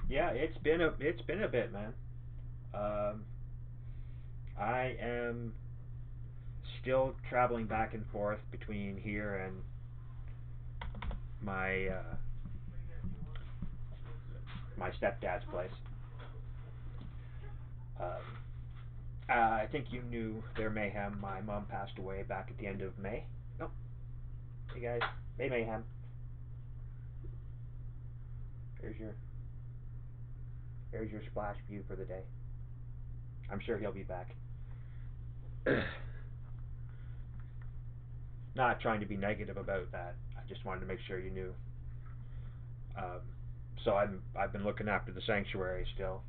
Yeah, it's been a bit, man. Um, I am still traveling back and forth between here and my my stepdad's place. Um, I think you knew their mayhem. My mom passed away back at the end of May. Oh, hey guys, hey mayhem. Here's your here's your splash view for the day. I'm sure he'll be back. Not trying to be negative about that. I just wanted to make sure you knew. Um, I've been looking after the sanctuary still.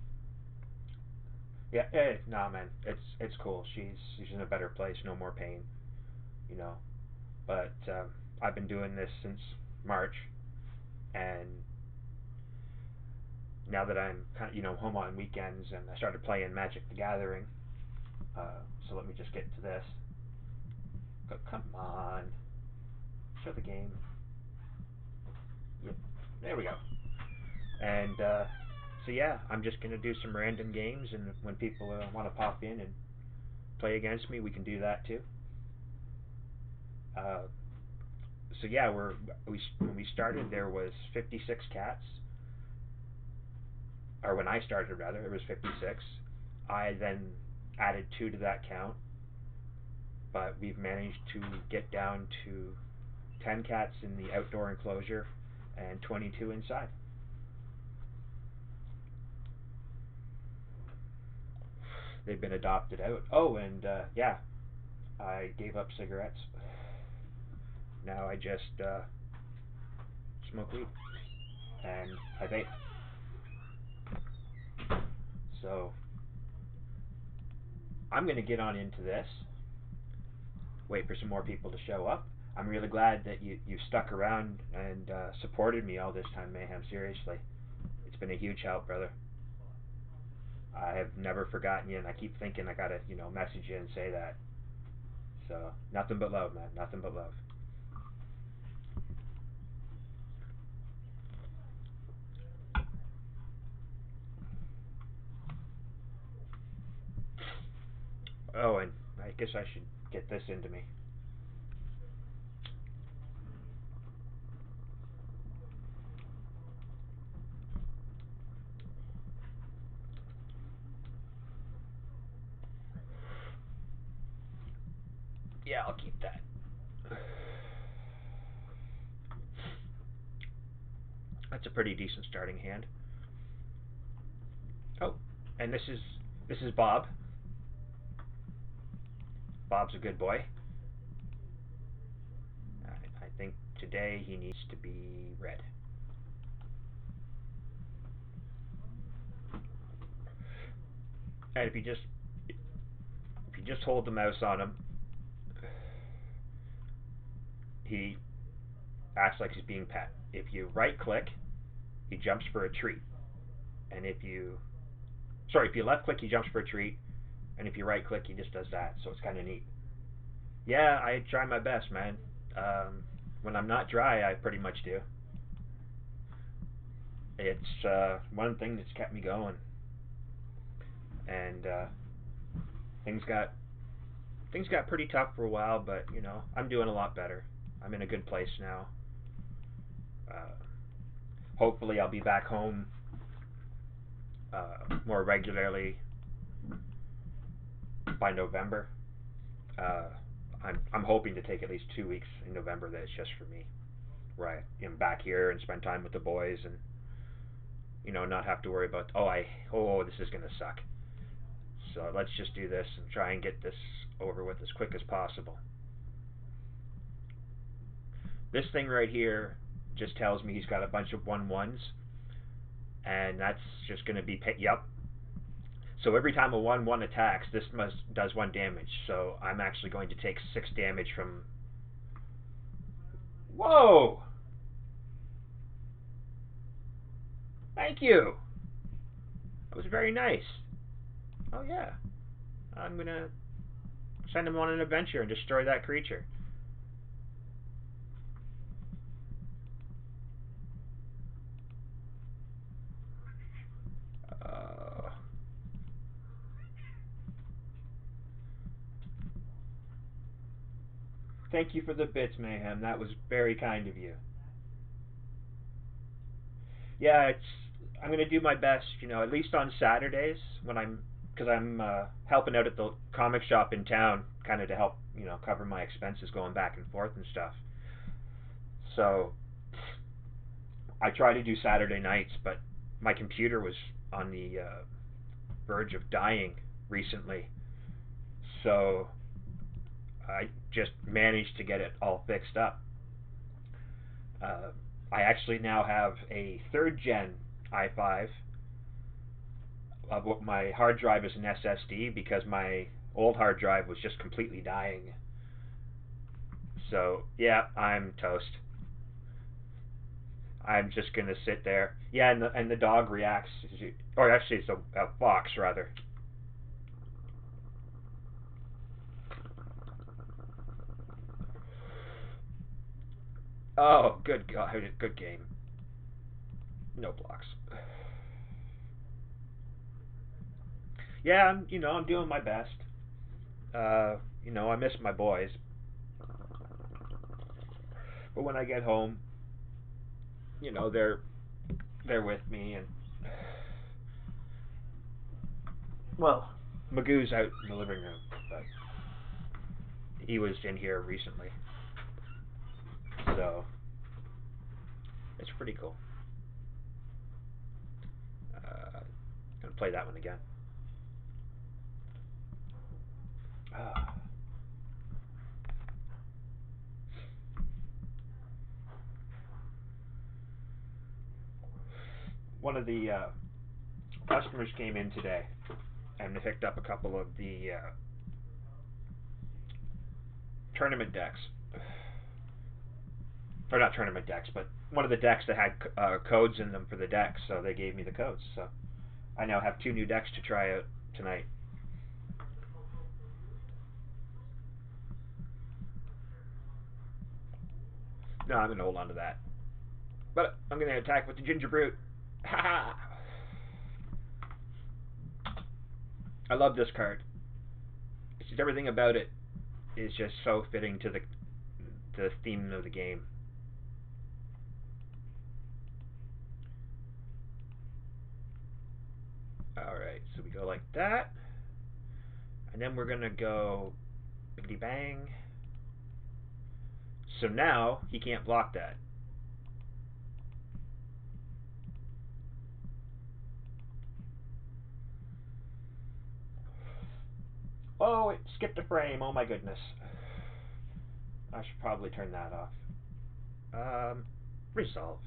Yeah, nah, man, it's cool. She's in a better place, no more pain, you know. But I've been doing this since March, and now that I'm kind of home on weekends, and I started playing Magic the Gathering. So let me just get to this. Come on, show the game. Yep, there we go. And so yeah, I'm just gonna do some random games, and when people want to pop in and play against me, we can do that too. Uh, so yeah, when we started there was 56 cats, or when I started rather, it was 56. I then added two to that count, but we've managed to get down to 10 cats in the outdoor enclosure and 22 inside. They've been adopted out. Oh, and yeah, I gave up cigarettes. Now I just smoke weed and I vape. So I'm gonna get on into this. Wait for some more people to show up. I'm really glad that you stuck around and supported me all this time, Mayhem. Seriously, it's been a huge help, brother. I have never forgotten you, and I keep thinking I gotta message you and say that. So nothing but love, man. Nothing but love. Oh, and I guess I should get this into me. Yeah, I'll keep that. That's a pretty decent starting hand. Oh, and this is Bob. Bob's a good boy. I think today he needs to be red. And if you just hold the mouse on him, he acts like he's being pet. If you right click, he jumps for a treat. And if you left click, he jumps for a treat. And if you right click, he just does that. So it's kind of neat. Yeah, I try my best, man. When I'm not dry, I pretty much do. It's one thing that's kept me going, and things got things got pretty tough for a while, but I'm doing a lot better. I'm in a good place now. Uh, Hopefully, I'll be back home more regularly by November. Uh, I'm hoping to take at least 2 weeks in November that it's just for me, where I am back here and spend time with the boys and not have to worry about this is gonna suck. So let's just do this and try and get this over with as quick as possible. This thing right here just tells me he's got a bunch of 1/1s, and that's just going to be yep. So every time a 1/1 attacks, this does 1 damage. So I'm actually going to take 6 damage from. Whoa! Thank you. That was very nice. Oh yeah, I'm gonna send him on an adventure and destroy that creature. Thank you for the bits, Mayhem. That was very kind of you. Yeah, it's. I'm gonna do my best, at least on Saturdays when because I'm helping out at the comic shop in town, kind of to help, cover my expenses going back and forth and stuff. So I try to do Saturday nights, but my computer was on the verge of dying recently, so I just managed to get it all fixed up. Uh, I actually now have a third gen i5. My hard drive is an SSD because my old hard drive was just completely dying. So yeah, I'm toast. I'm just gonna sit there. Yeah, and the dog reacts, or actually it's a fox rather. Oh, good God, good game. No blocks. Yeah, I'm doing my best. I miss my boys, but when I get home, they're with me, and well, Magoo's out in the living room, but he was in here recently, so it's pretty cool. Gonna play that one again. Uh, One of the customers came in today and they picked up a couple of the tournament decks, or not tournament decks, but one of the decks that had codes in them for the decks. So they gave me the codes. So I now have two new decks to try out tonight. No, I'm gonna hold on to that. But I'm gonna attack with the Ginger Brute. Ha ha! I love this card. It's just everything about it is just so fitting to the theme of the game. Alright, so we go like that. And then we're gonna go biggity bang. So now he can't block that. Oh, it skipped a frame. Oh my goodness. I should probably turn that off. Resolve.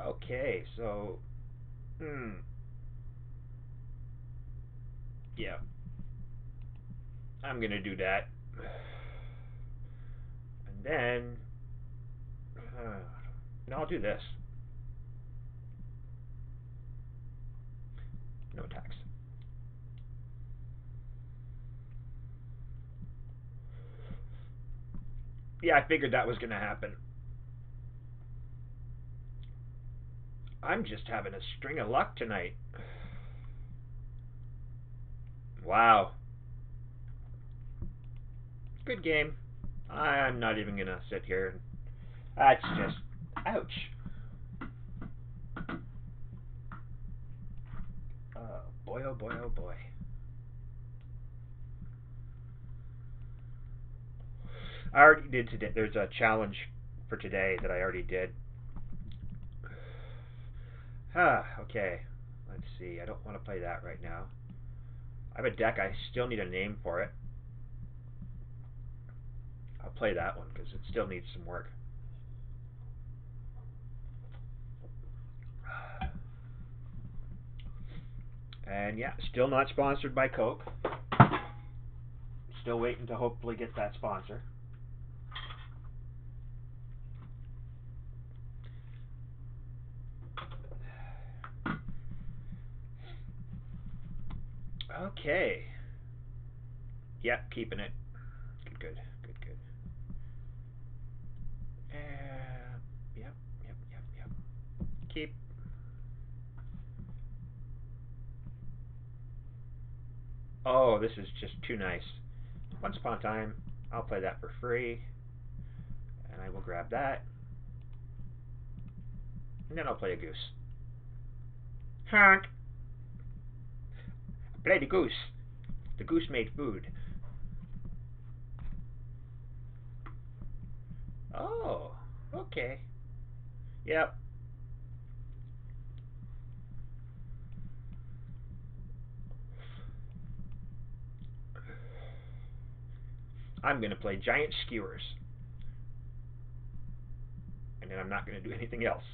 Okay, so, yeah, I'm gonna do that, and then, no, I'll do this. No attacks. Yeah, I figured that was gonna happen. I'm just having a string of luck tonight. Wow. Good game. I'm not even gonna sit here and. That's just. Ouch. Boy, oh boy, oh boy. I already did today. There's a challenge for today that I already did. Okay. Let's see. I don't want to play that right now. I have a deck. I still need a name for it. I'll play that one because it still needs some work. And yeah, still not sponsored by Coke. Still waiting to hopefully get that sponsor. Okay. Yep, keeping it. Good. Yep. Keep. Oh, this is just too nice. Once Upon a Time. I'll play that for free. And I will grab that. And then I'll play a goose. Honk! Play the goose. The goose made food. Oh, okay. Yep. I'm going to play giant skewers. And then I'm not going to do anything else.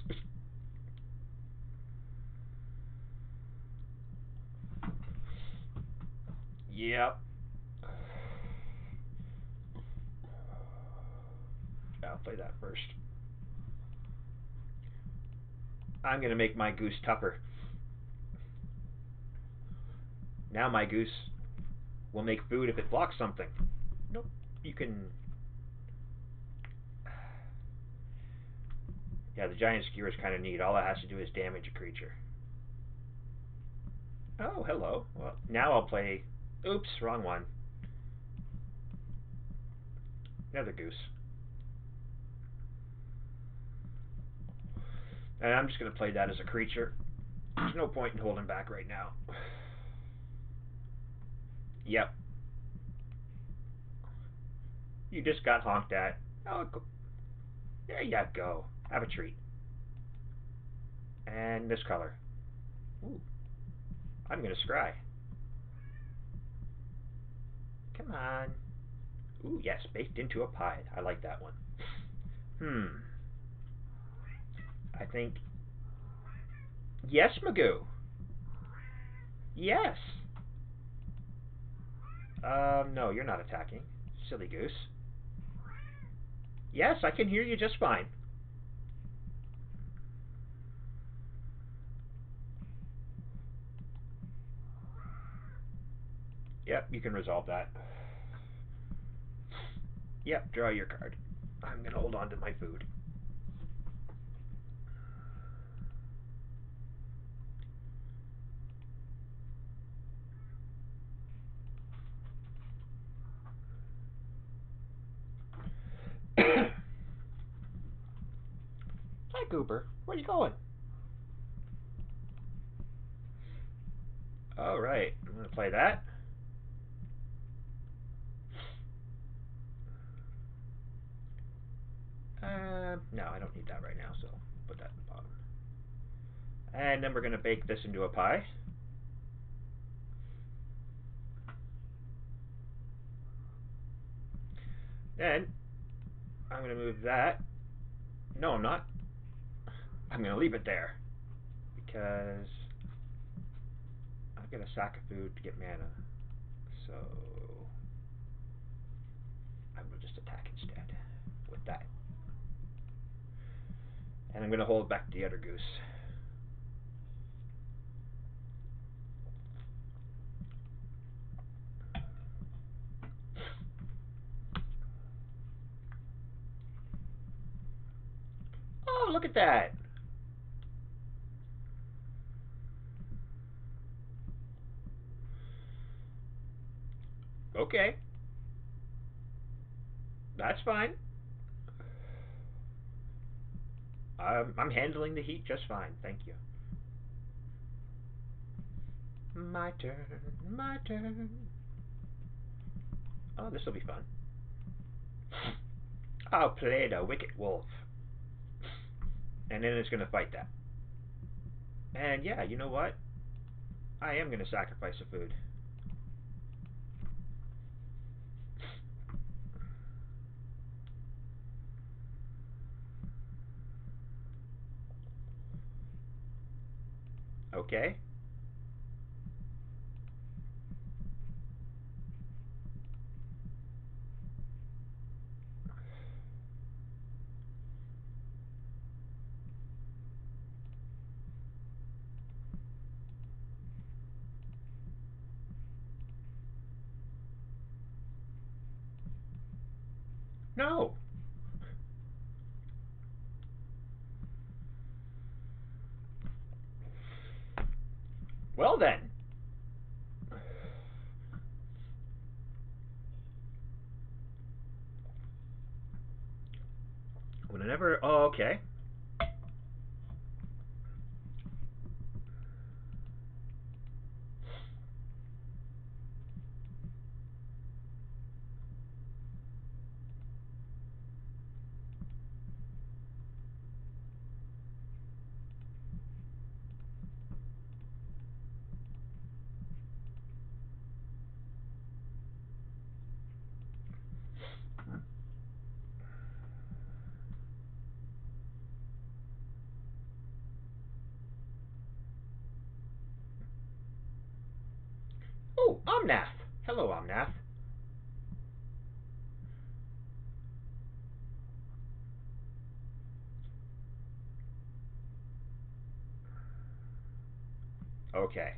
Yep. I'll play that first. I'm going to make my goose tougher. Now my goose will make food if it blocks something. Nope. You can... Yeah, the giant skewer is kind of neat. All it has to do is damage a creature. Oh, hello. Well, now I'll play... Oops, wrong one. Another goose. And I'm just going to play that as a creature. There's no point in holding back right now. Yep. You just got honked at. Oh, there you go. Have a treat. And this color. Ooh. I'm going to scry. Come on. Ooh, yes, baked into a pie. I like that one. I think... Yes, Magoo. Yes. No, you're not attacking. Silly goose. Yes, I can hear you just fine. Yep, you can resolve that. Yep, draw your card. I'm going to hold on to my food. Hi, Cooper. Where are you going? All right, I'm going to play that. No, I don't need that right now, so put that in the bottom. And then we're going to bake this into a pie. Then I'm going to move that. No, I'm not. I'm going to leave it there because I've got a sack of food to get mana. So I will just attack instead with that. And I'm going to hold back the other goose. Oh, look at that. Okay. That's fine. I'm handling the heat just fine. Thank you. My turn. My turn. Oh, this will be fun. I'll play the Wicked Wolf. And then it's going to fight that. And yeah, you know what? I am going to sacrifice a food. Okay. No. Well then. Whenever, oh, okay. Oh, Omnath. Hello, Omnath. Okay.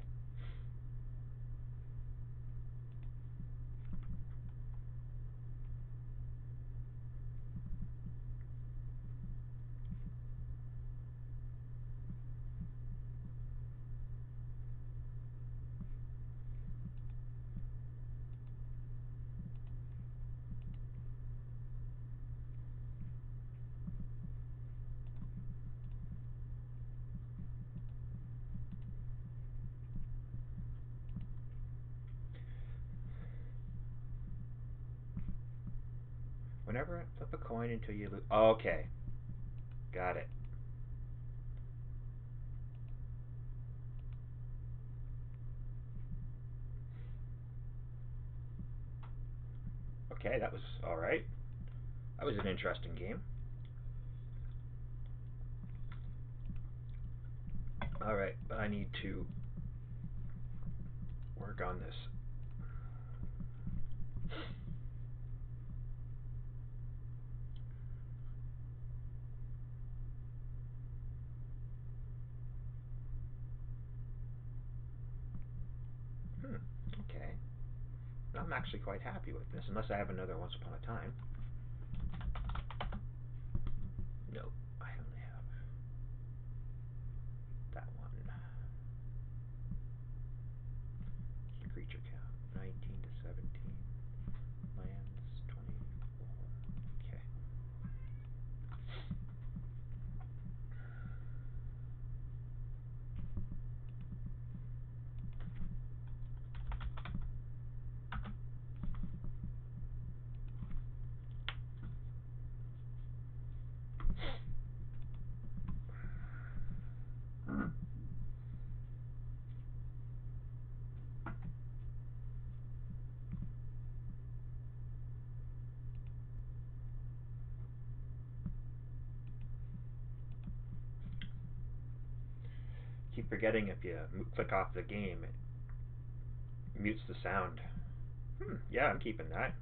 Whenever flip a coin until you lose. Okay. Got it. Okay, that was alright. That was an interesting game. Alright, but I need to work on this. Okay. I'm actually quite happy with this, unless I have another Once Upon a Time. No, I only have that one. Creature count 19 to 17. Lands 24. Okay. Keep forgetting if you click off the game, it mutes the sound. Yeah, I'm keeping that.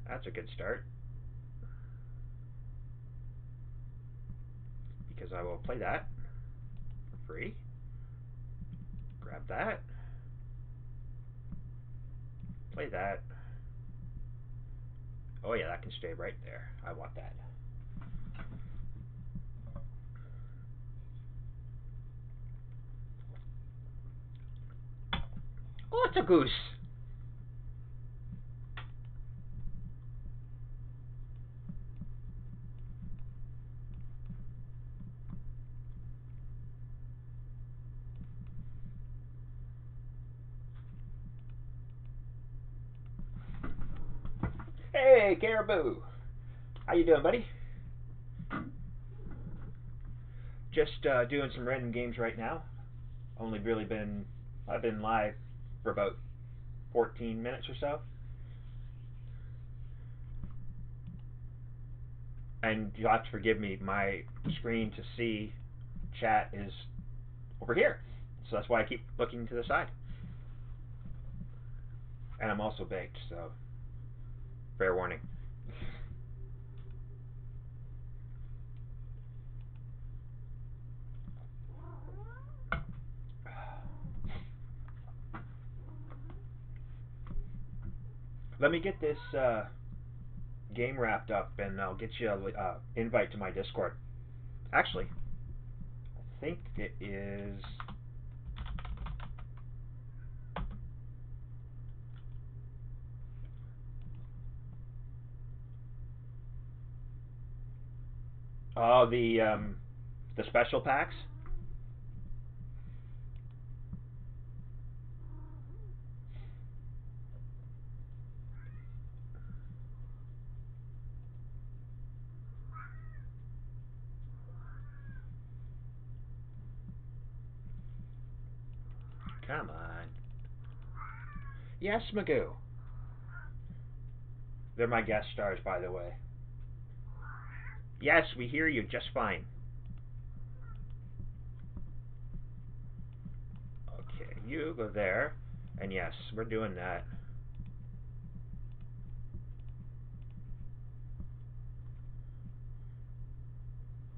That's a good start. Because I will play that for free. Grab that. Play that. Oh yeah, that can stay right there. I want that. Oh, it's a goose. Hey, Caribou. How you doing, buddy? Just doing some random games right now. Only really I've been live for about 14 minutes or so. And you'll have to forgive me, my screen to see chat is over here. So that's why I keep looking to the side. And I'm also baked, so fair warning. Let me get this game wrapped up, and I'll get you an invite to my Discord. Actually, I think it is. Oh, the special packs. Come on. Yes, Magoo. They're my guest stars, by the way. Yes, we hear you just fine. Okay, you go there. And yes, we're doing that.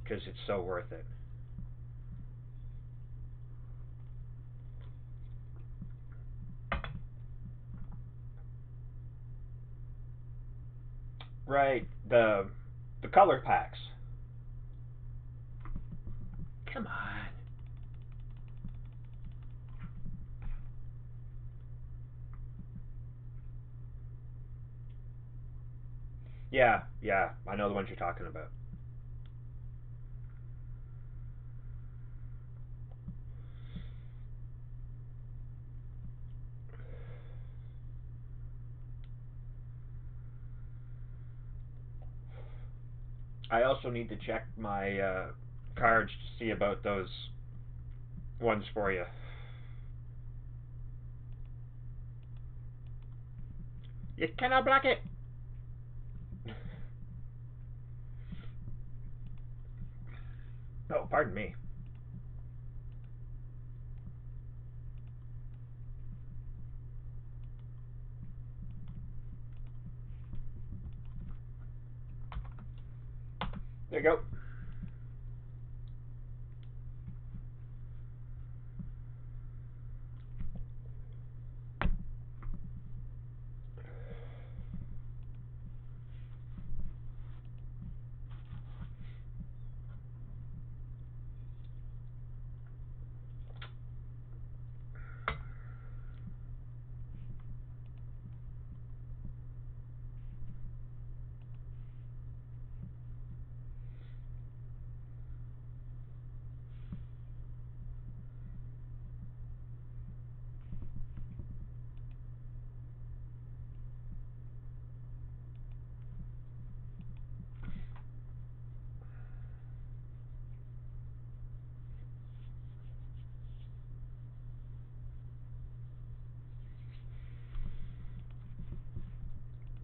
Because it's so worth it. Right, the color packs. Come on. Yeah, yeah, I know the ones you're talking about. I also need to check my cards to see about those ones for you. You cannot block it. Oh, pardon me. There you go.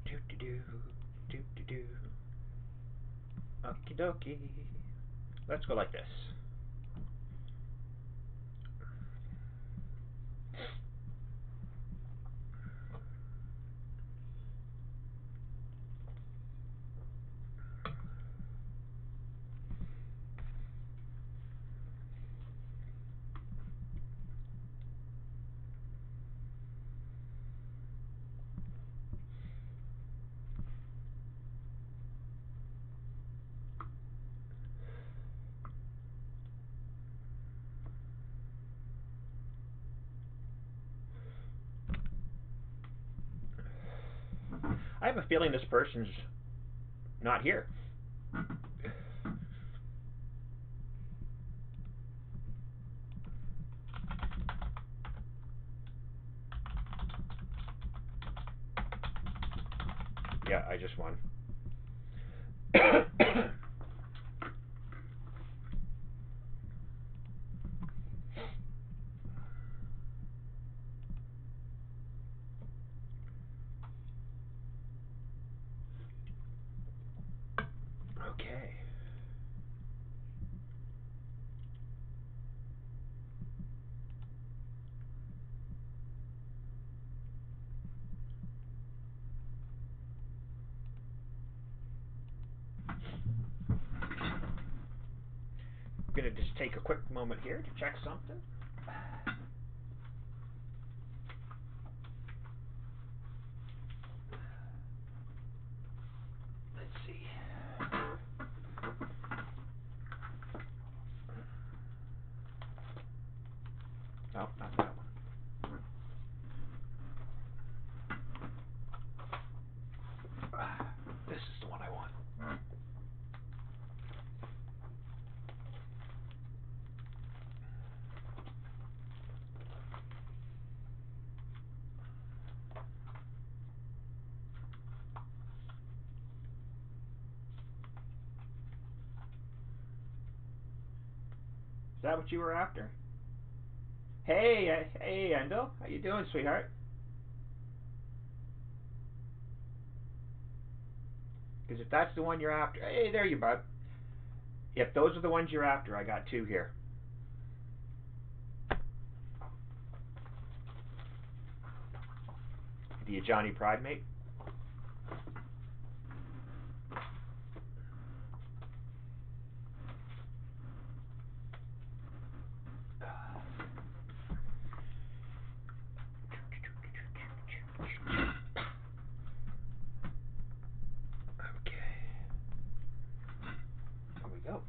Do do do do do do. Okie dokie. Let's go like this. I have a feeling this person's not here. Yeah, I just won. Okay. I'm gonna just take a quick moment here to check something. Let's see. No, not that one. This is the one I want. Is that what you were after? Hey, hey, Endo. How you doing, sweetheart? Because if that's the one you're after, hey, there you bud. If those are the ones you're after, I got two here. The Johnny Pride mate. Okay. Here we go.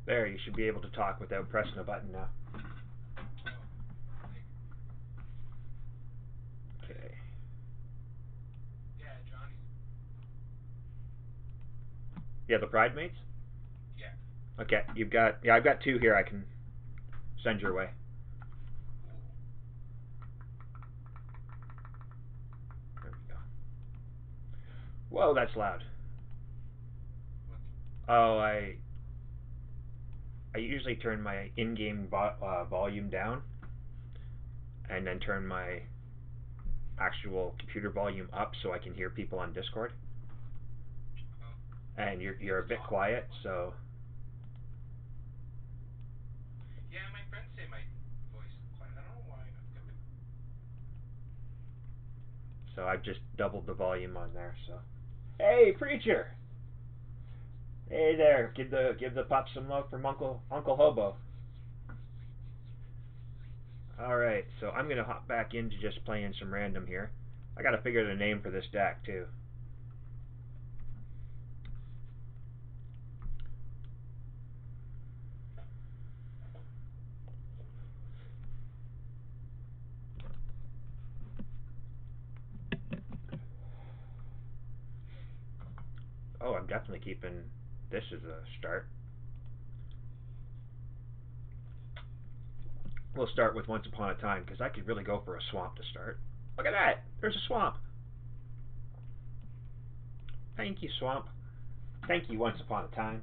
There, you should be able to talk without pressing a button now. Okay. Yeah, Johnny. Yeah, the Pride mates? Yeah. Okay, yeah, I've got two here I can send your way. Cool. There we go. Whoa, that's loud. What? Oh, I usually turn my in-game volume down, and then turn my actual computer volume up so I can hear people on Discord. Oh. And you're a It's bit soft. quiet, so Yeah, my friends say my voice is quiet. I don't know why. I've just doubled the volume on there. So, hey, preacher. Hey there, give the pup some love from Uncle Hobo. All right, so I'm gonna hop back into just playing some random here. I gotta figure the name for this deck too. Oh, I'm definitely keeping this as a start. We'll start with Once Upon a Time because I could really go for a swamp to start. Look at that! There's a swamp. Thank you, swamp. Thank you, Once Upon a Time.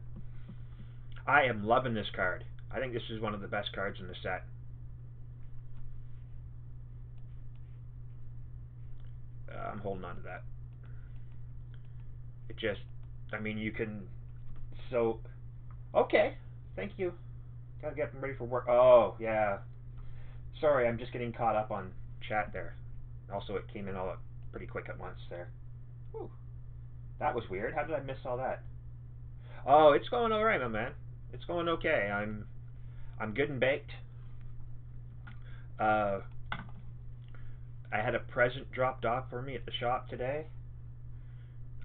I am loving this card. I think this is one of the best cards in the set. I'm holding on to that. It just, I mean, you can. So, okay. Thank you. Gotta get them ready for work. Oh, yeah. Sorry, I'm just getting caught up on chat there. Also, it came in all pretty quick at once there. Whew. That was weird. How did I miss all that? Oh, it's going all right, my man. It's going okay. I'm good and baked. Uh, I had a present dropped off for me at the shop today.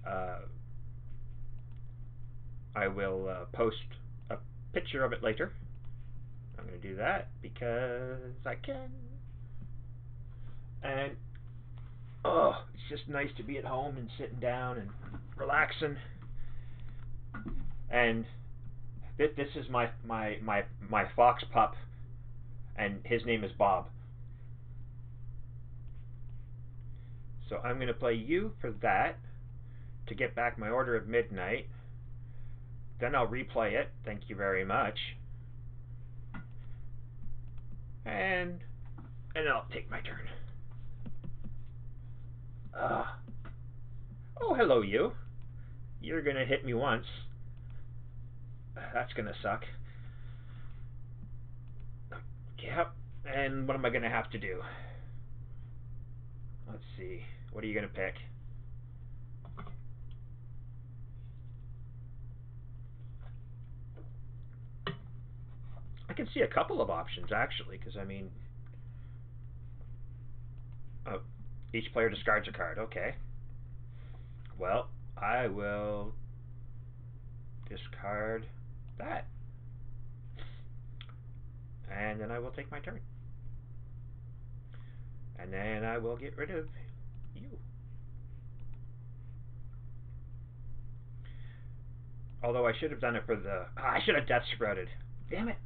Uh, I will post a picture of it later. I'm going to do that because I can. And oh, it's just nice to be at home and sitting down and relaxing. And this is my fox pup, and his name is Bob. So I'm going to play you for that to get back my Order of Midnight. Then I'll replay it. Thank you very much. And I'll take my turn. Uh, oh, hello, you. You're going to hit me once. That's going to suck. Yep. And what am I going to have to do? Let's see. What are you going to pick? I can see a couple of options, actually, because, I mean... Oh, each player discards a card. Okay. Well, I will discard that. And then I will take my turn. And then I will get rid of you. Although I should have done it for the... I should have Death Sprouted. Damn it.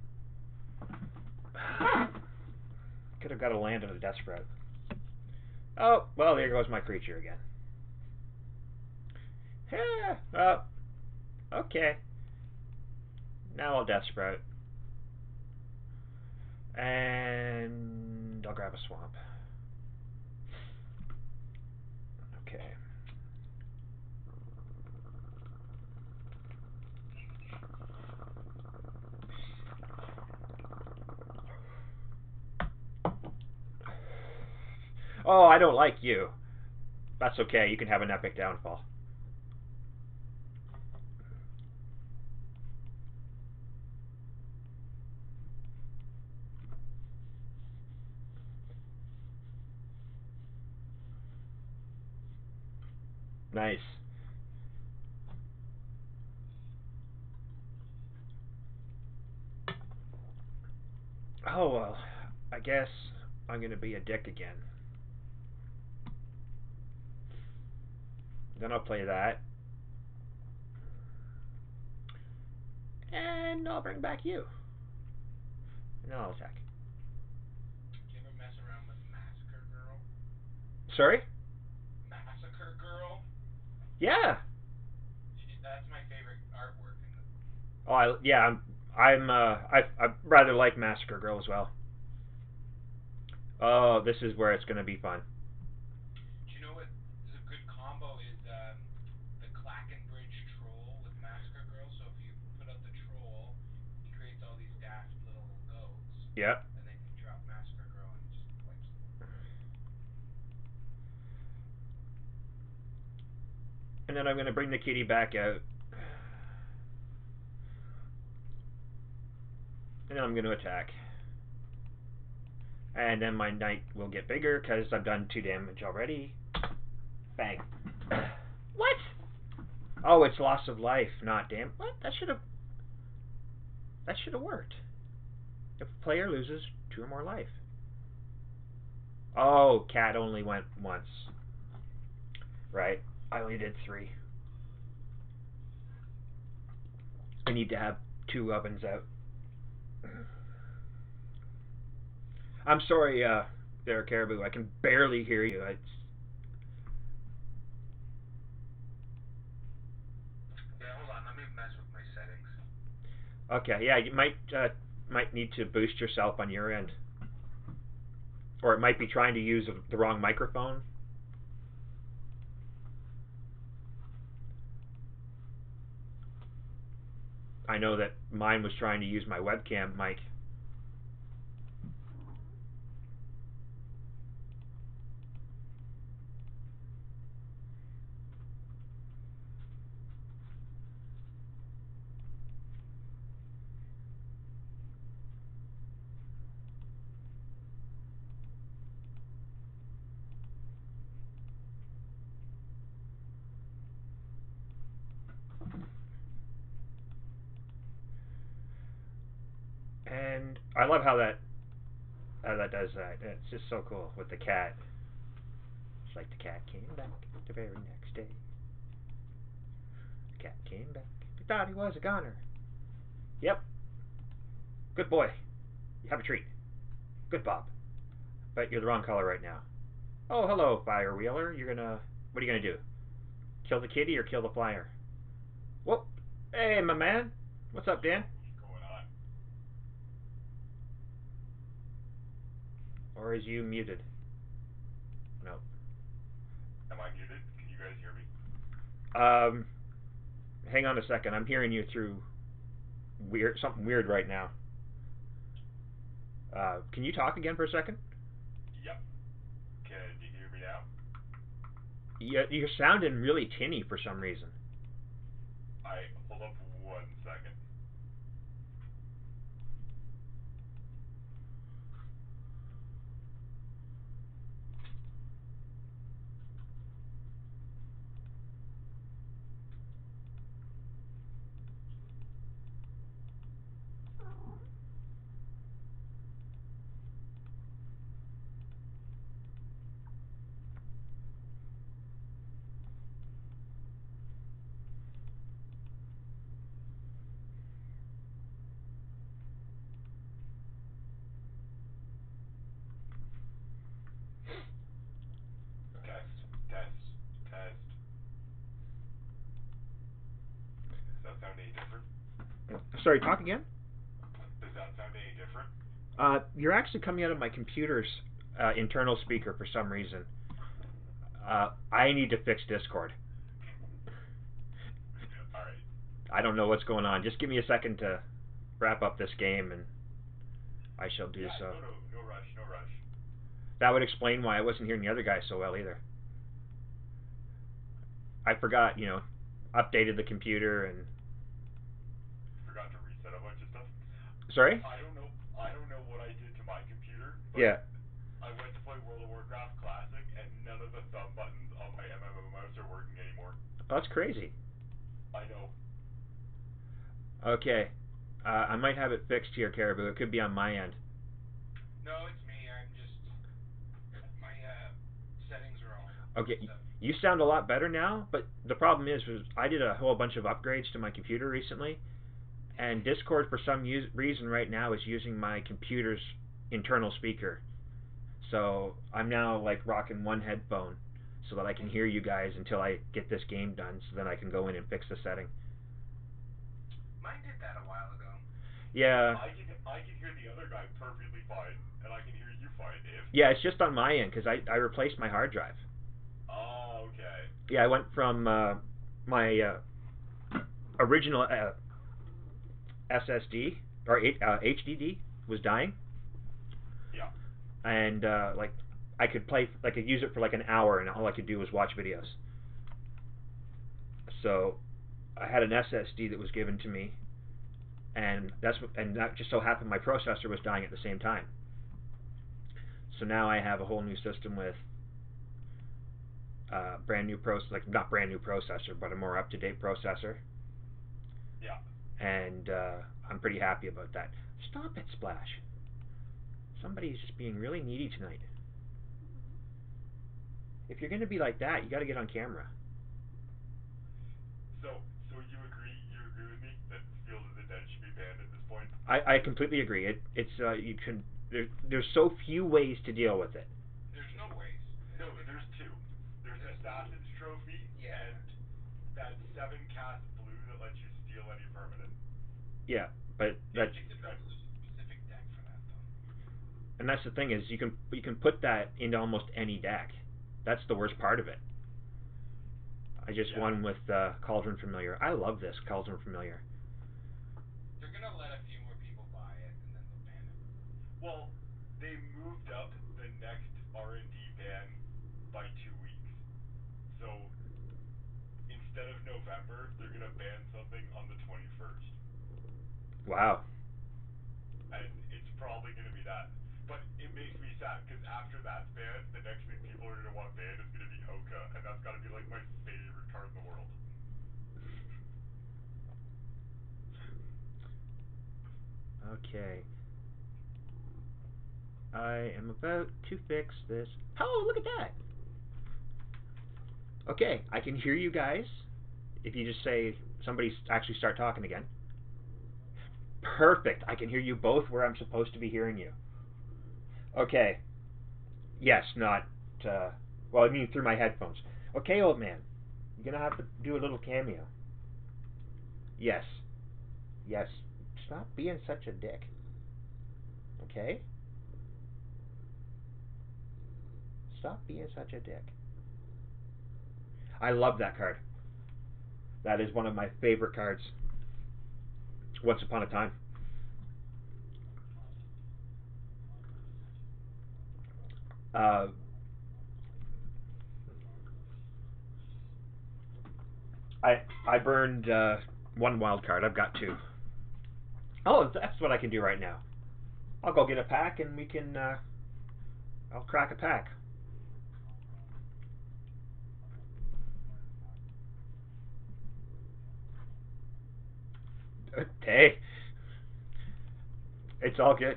Could have got a land on a Death Sprout. Oh, well, there goes my creature again. Yeah, well, okay. Now I'll Death Sprout. And I'll grab a swamp. Okay. Oh, I don't like you. That's okay, you can have an epic downfall. Nice. Oh, well, I guess I'm going to be a dick again. Then I'll play that. And I'll bring back you. And then I'll attack. You ever mess around with Massacre Girl? Sorry? Massacre Girl? Yeah. That's my favorite artwork in the... Oh, yeah, I rather like Massacre Girl as well. Oh, this is where it's going to be fun. Do you know what is a good combo is the Clackenbridge Troll with Massacre Girl? So if you put up the troll, he creates all these daft little goats. Yep. And then you drop Massacre Girl and just wipes them. And then I'm going to bring the kitty back out. And then I'm going to attack. And then my knight will get bigger because I've done 2 damage already. Bang. What? Oh, it's loss of life, not damage. What? That should have worked. If a player loses 2 or more life. Oh, cat only went once. Right. I only did 3. I need to have 2 ovens out. I'm sorry, there, Caribou. I can barely hear you. Yeah, hold on. Let me mess with my settings. Okay, yeah, you might need to boost yourself on your end, or it might be trying to use the wrong microphone. I know that mine was trying to use my webcam mic. And I love how that does that. It's just so cool with the cat. It's like the cat came back the very next day. The cat came back. We thought he was a goner. Yep. Good boy. You have a treat. Good Bob. But you're the wrong color right now. Oh, hello, Fire Wheeler. What are you gonna do? Kill the kitty or kill the flyer? Whoop. Hey, my man. What's up, Dan? What's going on? Or is you muted? No. Am I muted? Can you guys hear me? Hang on a second. I'm hearing you through something weird right now. Can you talk again for a second? Yep. Can you hear me now? Yeah, you're sounding really tinny for some reason. Hold up 1 second. Sorry, talk again. Does that sound any different? You're actually coming out of my computer's internal speaker for some reason. I need to fix Discord. All right. I don't know what's going on. Just give me a second to wrap up this game, and I shall do Yeah, so. no rush, no rush. That would explain why I wasn't hearing the other guy so well either. I forgot, updated the computer and. Forgot to reset a bunch of stuff. Sorry? I don't know what I did to my computer. But Yeah. I went to play World of Warcraft Classic, and none of the thumb buttons on my MMO mouse are working anymore. Oh, that's crazy. I know. Okay. I might have it fixed here, Caribou. It could be on my end. No, it's me. I'm just my settings are all Okay. messed up. You sound a lot better now, but the problem is I did a whole bunch of upgrades to my computer recently, and Discord for some reason right now is using my computer's internal speaker. So I'm now like rocking one headphone so that I can hear you guys until I get this game done, so then I can go in and fix the setting. Mine did that a while ago. Yeah. I can hear the other guy perfectly fine, and I can hear you fine, Dave. Yeah, it's just on my end because I replaced my hard drive. Oh, okay. Yeah, I went from my original SSD or HDD was dying. Yeah. And like I could use it for like an hour, and all I could do was watch videos. So I had an SSD that was given to me, and that just so happened my processor was dying at the same time. So now I have a whole new system with brand new not brand new processor, but a more up to date processor. Yeah. And I'm pretty happy about that. Stop it, Splash. Somebody's just being really needy tonight. If you're going to be like that, you got to get on camera. So you agree with me that Field of the Dead should be banned at this point? I completely agree. There's so few ways to deal with it. There's no ways. No, there's two. There's Assassin's Trophy and that 7 cast blue that lets you steal any permanent. Yeah, but that's. You have to use a specific deck for that though. And that's the thing is you can put that into almost any deck. That's the worst part of it. I just won with Cauldron Familiar. I love this Cauldron Familiar. They're gonna let a few more people buy it, and then they'll ban it. Well, they moved up the next R&D ban by 2 weeks. So instead of November, they're gonna ban something on the 21st. Wow. And it's probably gonna be that. But it makes me sad because after that's banned, the next thing people are gonna want banned is gonna be Oka, and that's gotta be like my favorite card in the world. Okay. I am about to fix this. Oh, look at that. Okay, I can hear you guys. If you just say somebody actually start talking again. Perfect. I can hear you both where I'm supposed to be hearing you. Okay. Yes, not well, I mean through my headphones. Okay, old man. You're going to have to do a little cameo. Yes. Yes. Stop being such a dick. Okay? Stop being such a dick. I love that card. That is one of my favorite cards. Once Upon a Time. I burned one wild card. I've got 2. Oh, that's what I can do right now. I'll go get a pack and we can. I'll crack a pack. Hey, it's all good.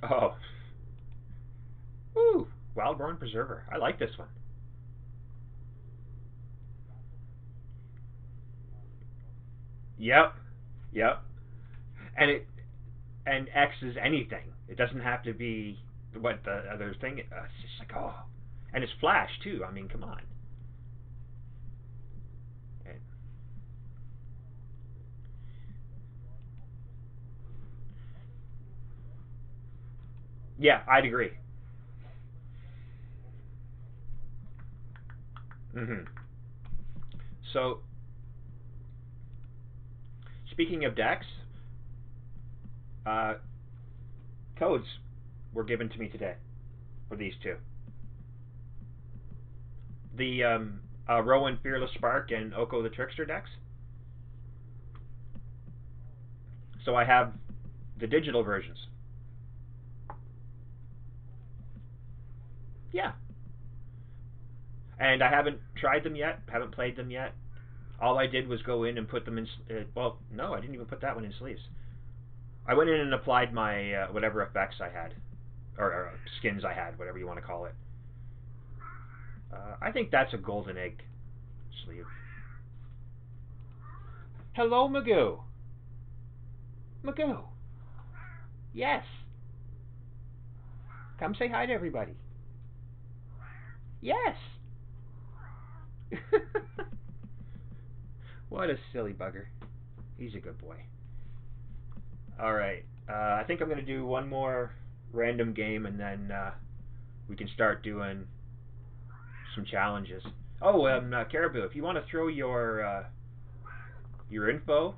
Oh. Ooh, Wildborn Preserver. I like this one. Yep. Yep. And X is anything. It doesn't have to be what the other thing. It's just like, oh, and it's flash too. I mean, come on. Yeah, I'd agree. Mhm. So, speaking of decks, uh, codes were given to me today for these two. The Rowan Fearless Spark and Oko the Trickster decks. So I have the digital versions. Yeah, and I haven't tried them yet. Haven't played them yet. All I did was go in and put them in. Well, no, I didn't even put that one in sleeves. I went in and applied my whatever effects I had, or skins I had, whatever you want to call it. I think that's a golden egg sleeve. Hello, Magoo. Magoo. Yes. Come say hi to everybody. Yes. What a silly bugger. He's a good boy. All right. I think I'm going to do one more random game, and then we can start doing some challenges. Oh, Caribou, if you want to throw your info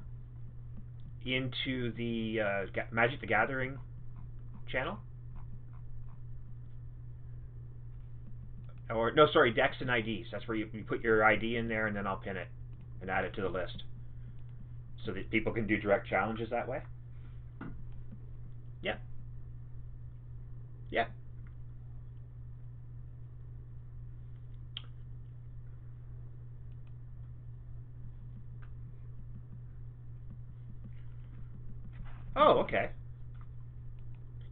into the Magic the Gathering channel, or no, sorry, Decks and IDs. That's where you put your ID in there, and then I'll pin it and add it to the list, so that people can do direct challenges that way. Yeah, yeah. Oh, okay.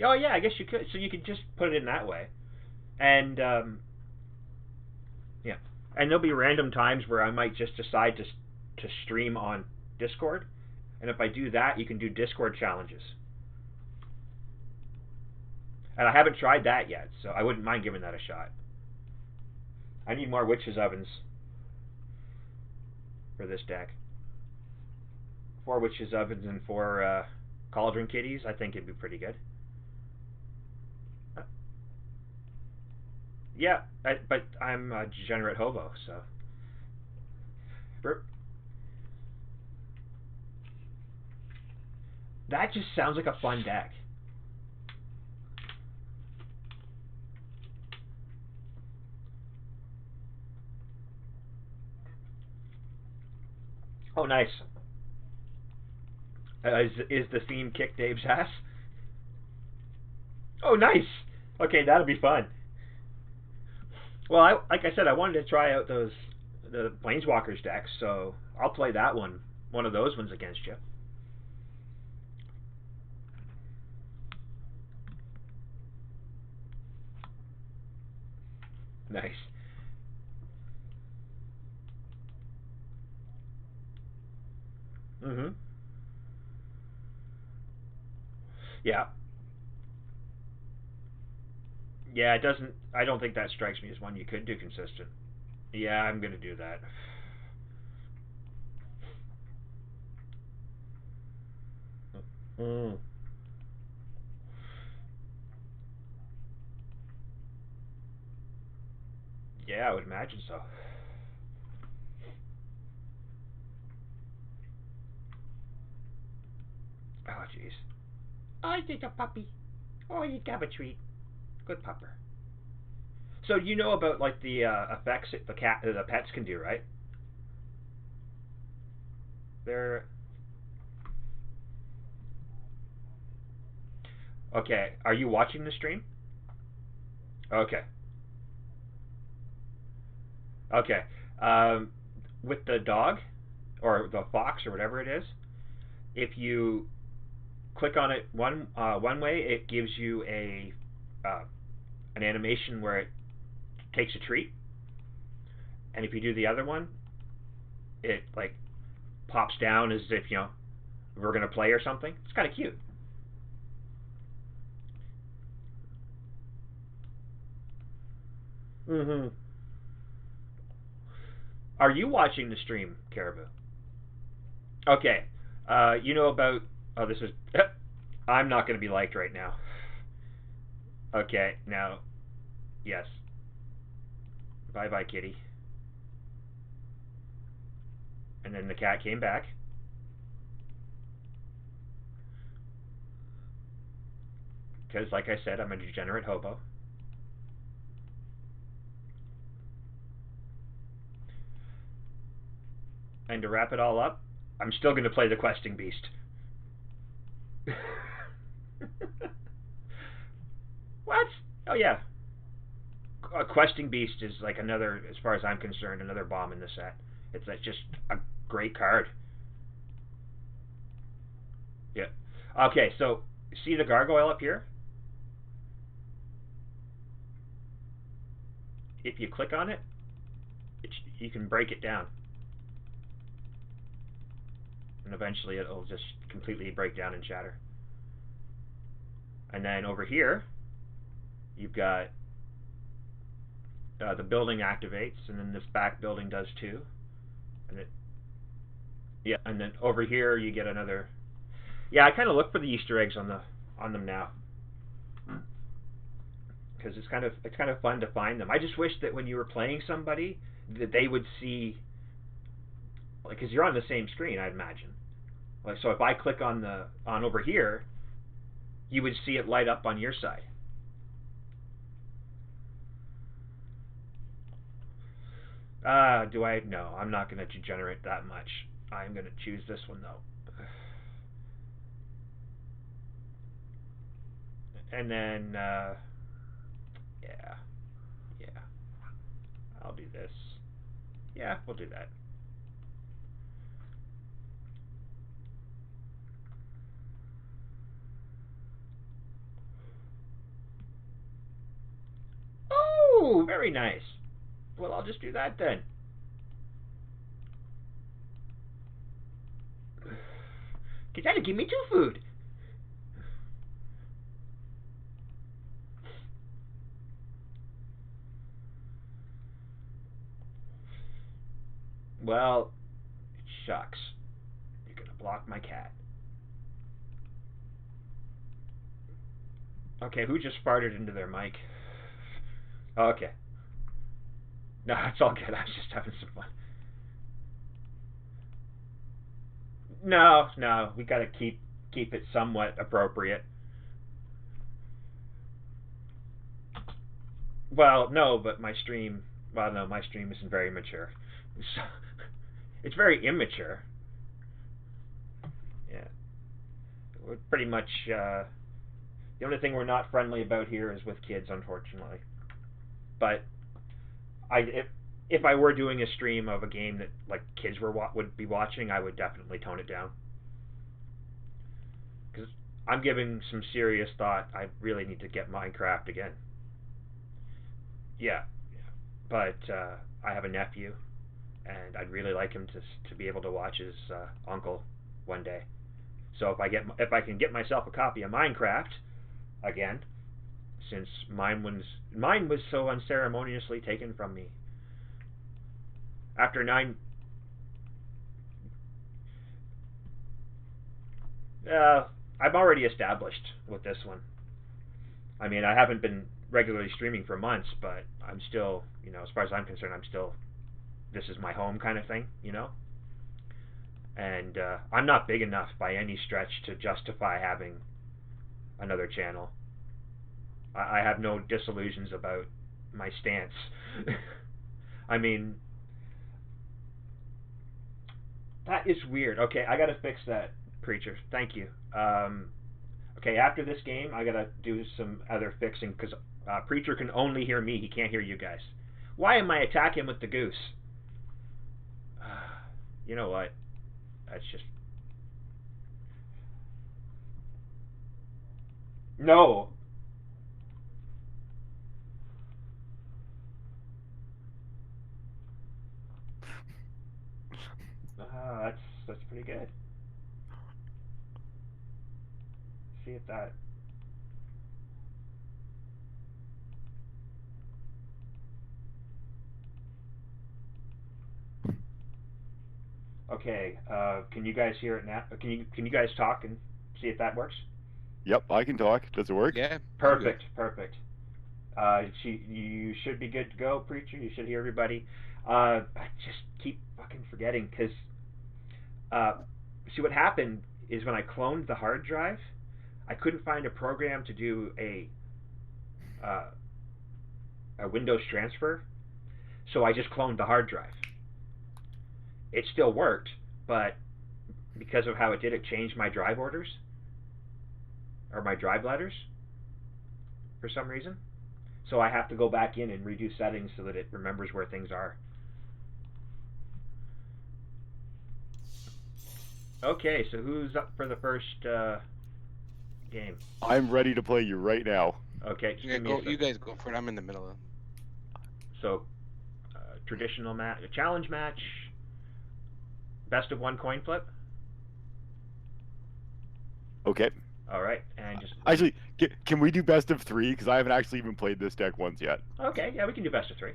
Oh, yeah. I guess you could. So you could just put it in that way, and yeah. And there'll be random times where I might just decide to stream on Discord, and if I do that, you can do Discord challenges. And I haven't tried that yet, so I wouldn't mind giving that a shot. I need more Witches Ovens for this deck. 4 Witches Ovens and 4 Cauldron Kitties. I think it'd be pretty good. Uh, yeah, but I'm a degenerate hobo, so. That just sounds like a fun deck. Oh, nice. Is the theme Kick Dave's ass? Oh, nice. Okay, that'll be fun. Well, like I said, I wanted to try out the Planeswalkers decks, so I'll play that one of those ones against you. Nice. Mhm. Yeah. Yeah, it doesn't. I don't think that strikes me as one you could do consistent. Yeah, I'm gonna do that. Mm. Yeah, I would imagine so. Oh, jeez. I did a puppy. Oh, you have a treat. Good pupper. So you know about like the effects the pets can do, right? They're okay. Are you watching the stream? Okay. Okay. Um, with the dog or the fox or whatever it is, if you click on it one way, it gives you uh, an animation where it takes a treat, and if you do the other one, it like pops down as if we're gonna play or something. It's kind of cute. Mhm. Are you watching the stream, Caribou? Okay. You know about. Oh, this is. I'm not going to be liked right now. Okay, now, yes. Bye bye, kitty. And then the cat came back. Because, like I said, I'm a degenerate hobo. And to wrap it all up, I'm still going to play the questing beast. What? Oh yeah. A questing beast is like another, as far as I'm concerned, another bomb in the set. It's like just a great card. Yeah. Okay, so see the gargoyle up here? If you click on it, you can break it down. And eventually it'll just completely break down and shatter. And then over here, you've got the building activates, and then this back building does too. And it, yeah, and then over here you get another. Yeah, I kind of look for the Easter eggs on them now, because it's kind of fun to find them. I just wish that when you were playing somebody, that they would see, like, because you're on the same screen, I'd imagine. Like, so if I click on over here, you would see it light up on your side. Do I? No, I'm not going to degenerate that much. I'm going to choose this one, though. And then, yeah. I'll do this. Yeah, we'll do that. Oh, very nice. Well, I'll just do that then. Katana, give me 2 food. Well, shucks. You're gonna block my cat. Okay, who just farted into their mic? Okay. No, it's all good. I was just having some fun. No, we gotta keep it somewhat appropriate. Well, no, but my stream. Well, no, my stream isn't very mature. So, it's very immature. Yeah, we're pretty much. The only thing we're not friendly about here is with kids, unfortunately. But if I were doing a stream of a game that like kids would be watching, I would definitely tone it down. Because I'm giving some serious thought. I really need to get Minecraft again. Yeah, but I have a nephew, and I'd really like him to be able to watch his uncle one day. So if I can get myself a copy of Minecraft again, since mine was so unceremoniously taken from me after 9. I'm already established with this one. I mean, I haven't been regularly streaming for months, but I'm still, as far as I'm concerned, this is my home kind of thing, And I'm not big enough by any stretch to justify having another channel. I have no disillusions about my stance. I mean, that is weird. Okay, I gotta fix that, Preacher. Thank you. Okay, after this game, I gotta do some other fixing because Preacher can only hear me. He can't hear you guys. Why am I attacking with the goose? You know what? That's just... No! That's pretty good. See if that... Okay, can you guys hear it now? Can you guys talk and see if that works? Yep, I can talk. Does it work? Yeah. Perfect, perfect. You should be good to go, Preacher. You should hear everybody. I just keep fucking forgetting because, see what happened is when I cloned the hard drive, I couldn't find a program to do a Windows transfer, so I just cloned the hard drive. It still worked, but because of how it did, it changed my drive orders or my drive letters for some reason. So I have to go back in and redo settings so that it remembers where things are. Okay, so who's up for the first game? I'm ready to play you right now. Okay, just Yeah, give me a go, you sec. guys go for it. I'm in the middle of. So, traditional match, challenge match, best of one coin flip. Okay. All right, and just Actually, can we do best of 3? Because I haven't actually even played this deck once yet. okay, yeah, we can do best of 3.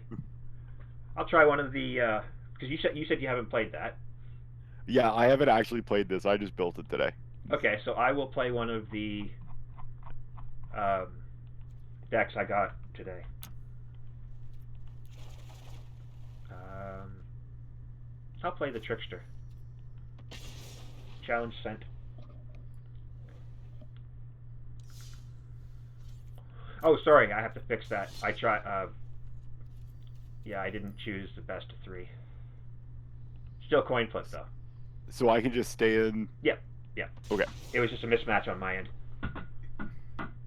I'll try one of the because you said you haven't played that. Yeah, I haven't actually played this. I just built it today. Okay, so I will play one of the decks I got today. I'll play the Trickster. Challenge sent. Oh, sorry, I have to fix that. I yeah, I didn't choose the best of 3. Still coin flip though. So I can just stay in. Yep. Okay. It was just a mismatch on my end.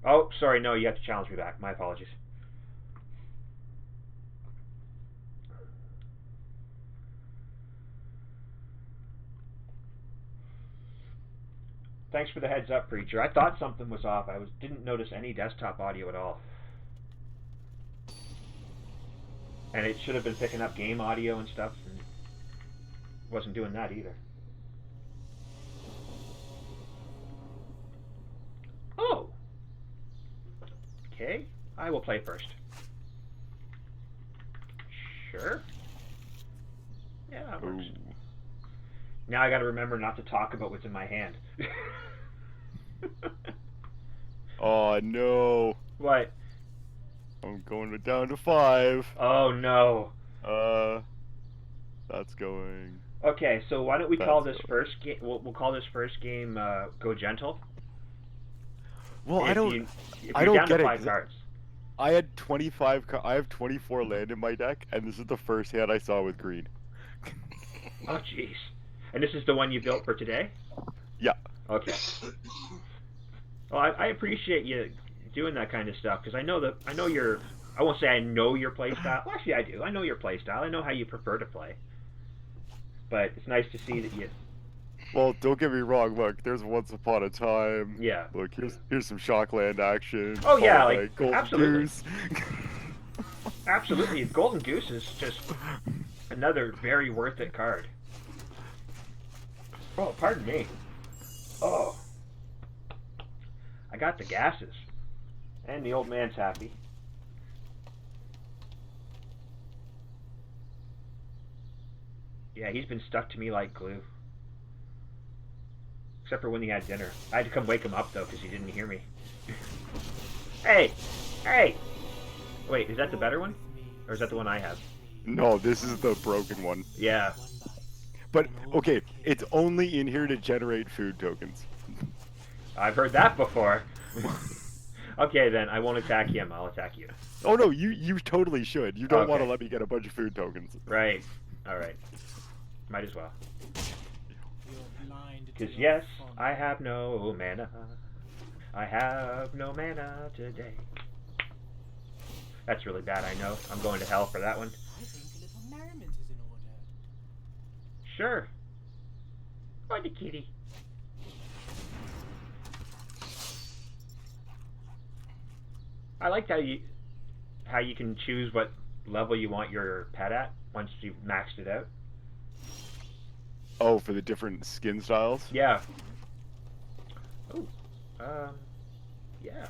Oh, sorry, no, you have to challenge me back. My apologies. Thanks for the heads up, Preacher. I thought something was off. Didn't notice any desktop audio at all. And it should have been picking up game audio and stuff, and wasn't doing that either. Oh! Okay, I will play first. Sure. Yeah, that works. Ooh. Now I gotta remember not to talk about what's in my hand. Oh no. What? I'm going down to 5. Oh no. That's going. Okay, so why don't we call That's this first game? We'll call this first game Go Gentle. Well, If I don't. if I you're don't down get to it, 5 'cause cards. I had 25. I have 24 land in my deck, and this is the first hand I saw with green. Oh jeez. And this is the one you built for today? Yeah. Okay. Well, I appreciate you doing that kind of stuff because I know your. I won't say I know your play style. Well, actually, I do. I know your play style. I know how you prefer to play. But it's nice to see that you. Well, don't get me wrong. Look, there's Once Upon a Time. Yeah. Look, here's some Shockland action. Oh, yeah, followed like, by Golden absolutely. Goose. Absolutely, Golden Goose is just another very worth it card. Oh, pardon me. Oh. I got the gases. And the old man's happy. Yeah, he's been stuck to me like glue. Except for when he had dinner. I had to come wake him up, though, because he didn't hear me. Hey! Hey! Wait, is that the better one? Or is that the one I have? No, this is the broken one. Yeah. But okay, it's only in here to generate food tokens. I've heard that before. Okay, then. I won't attack him. I'll attack you. Oh no, you totally should. You don't want to Okay. let me get a bunch of food tokens. Right. Alright. Might as well. Because, yes, I have no mana. I have no mana today. That's really bad, I know. I'm going to hell for that one. I think a little merriment is in order. Sure. Or the kitty. I liked how you can choose what level you want your pet at once you've maxed it out. Oh, for the different skin styles? Yeah. Oh. Yeah.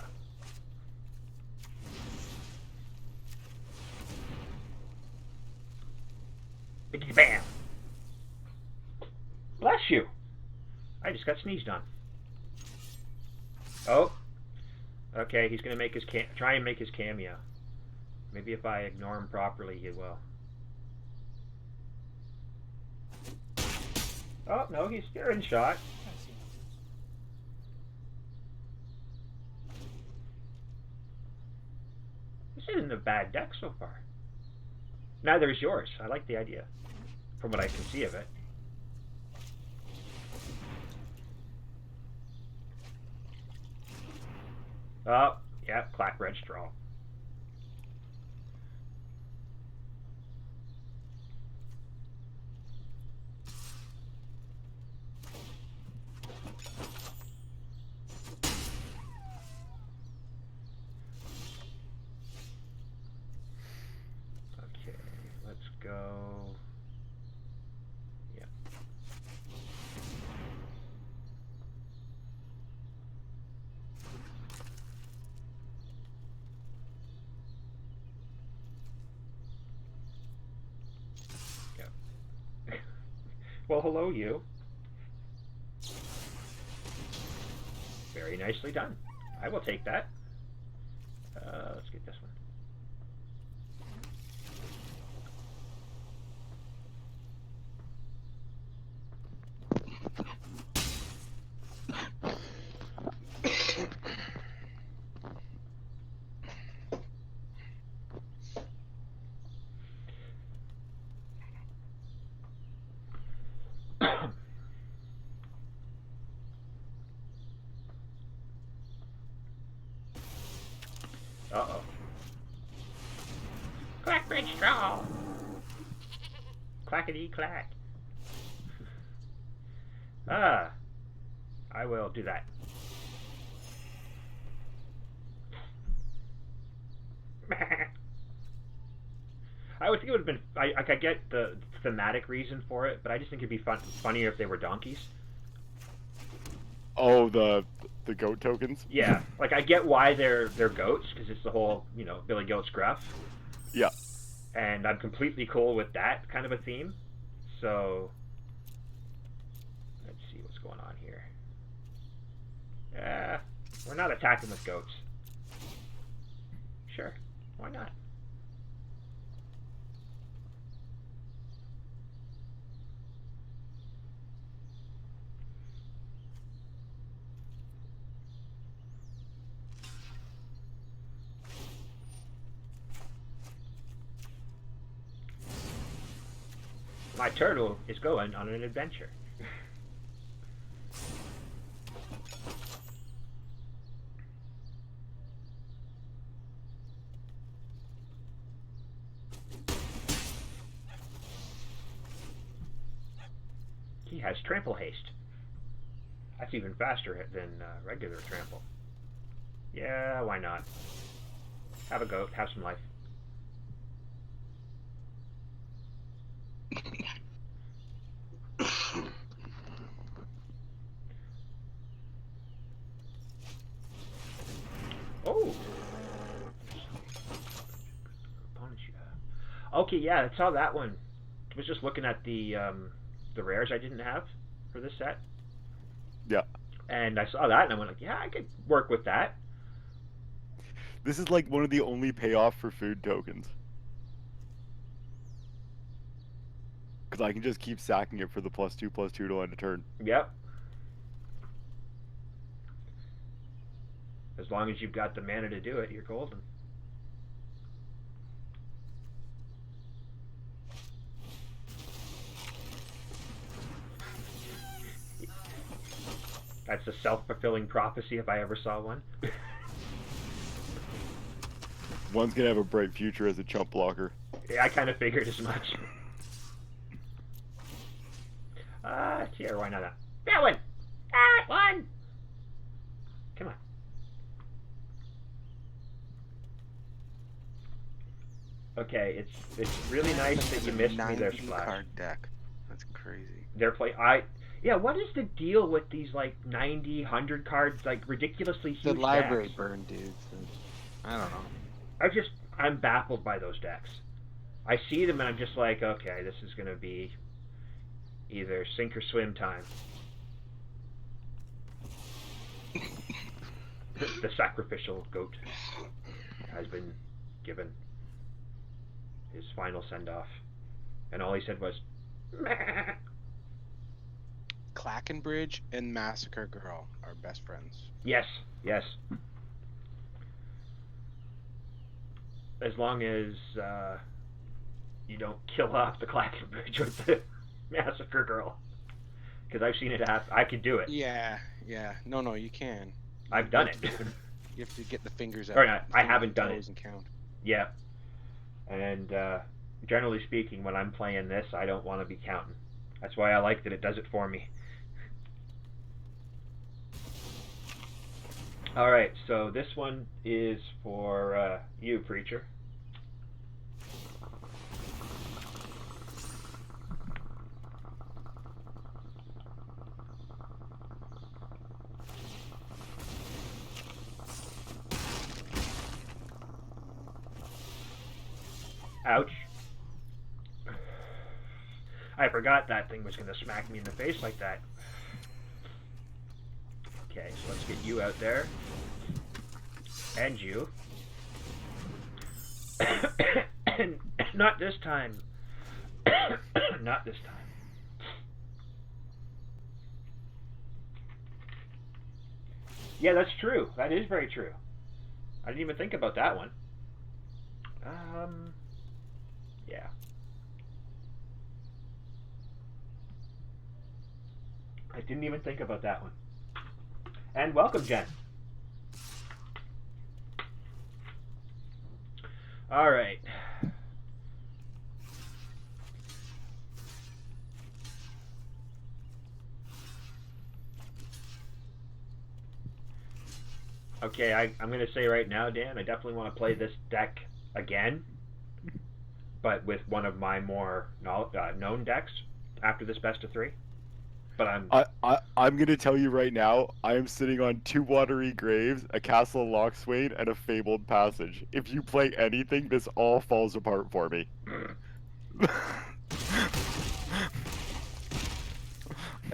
Biggity bam. Bless you. I just got sneezed on. Oh, Okay, he's gonna make his try and make his cameo. Maybe if I ignore him properly, he will. Oh no, he's still in shot. I see how it is. This isn't a bad deck so far. Neither is yours. I like the idea, from what I can see of it. Oh, yeah, Clackbridge draw. Okay, let's go. Yeah. Well, hello, you. Very nicely done. I will take that. Let's get this one. Uh-oh. Clackbridge draw! Clackety clack. Ah. I will do that. I would think it would have been... I get the thematic reason for it, but I just think it'd be funnier if they were donkeys. Oh, the goat tokens? Yeah, like I get why they're goats, because it's the whole, you know, Billy Goat's gruff. Yeah. And I'm completely cool with that kind of a theme. So, let's see what's going on here. We're not attacking with goats. Sure, why not? My turtle is going on an adventure. He has trample haste. That's even faster than regular trample. Yeah, why not? Have a goat, have some life. Oh! Okay, yeah, I saw that one. I was just looking at the rares I didn't have for this set. Yeah. And I saw that and I went like, yeah, I could work with that. This is like one of the only payoff for food tokens. Because I can just keep sacking it for the +2/+2 to end a turn. Yep. As long as you've got the mana to do it, you're golden. That's a self-fulfilling prophecy if I ever saw one. One's gonna have a bright future as a chump blocker. Yeah, I kind of figured as much. Here, why not that? That one! That one! Come on. Okay, it's really nice that you missed me there, Splash. card deck. That's crazy. They're yeah, what is the deal with these like 90, 100 cards, like ridiculously huge The library decks? burn dudes. I don't know. I'm baffled by those decks. I see them and I'm just like, okay, this is gonna be either sink or swim time. The sacrificial goat has been given his final send-off, and all he said was, "Meh." Clackenbridge and Massacre Girl are best friends. Yes, yes. As long as you don't kill off the Clackenbridge with the Massacre Girl, because I've seen it happen. I could do it. Yeah, yeah. No, you can. I've done it. You have to get the fingers out. Or not, I haven't done toes it. And count. Yeah. And generally speaking, when I'm playing this, I don't want to be counting. That's why I like that it does it for me. Alright, so this one is for you, Preacher. Ouch. I forgot that thing was going to smack me in the face like that. Okay, so let's get you out there. And you. And not this time. Not this time. Yeah, that's true. That is very true. I didn't even think about that one. Yeah. I didn't even think about that one. And welcome, Jen. All right. Okay, I'm going to say right now, Dan, I definitely want to play this deck again, but with one of my more known decks after this best of 3. But I'm gonna tell you right now, I am sitting on 2 Watery Graves, a Castle Lockswain, and a Fabled Passage. If you play anything, this all falls apart for me. I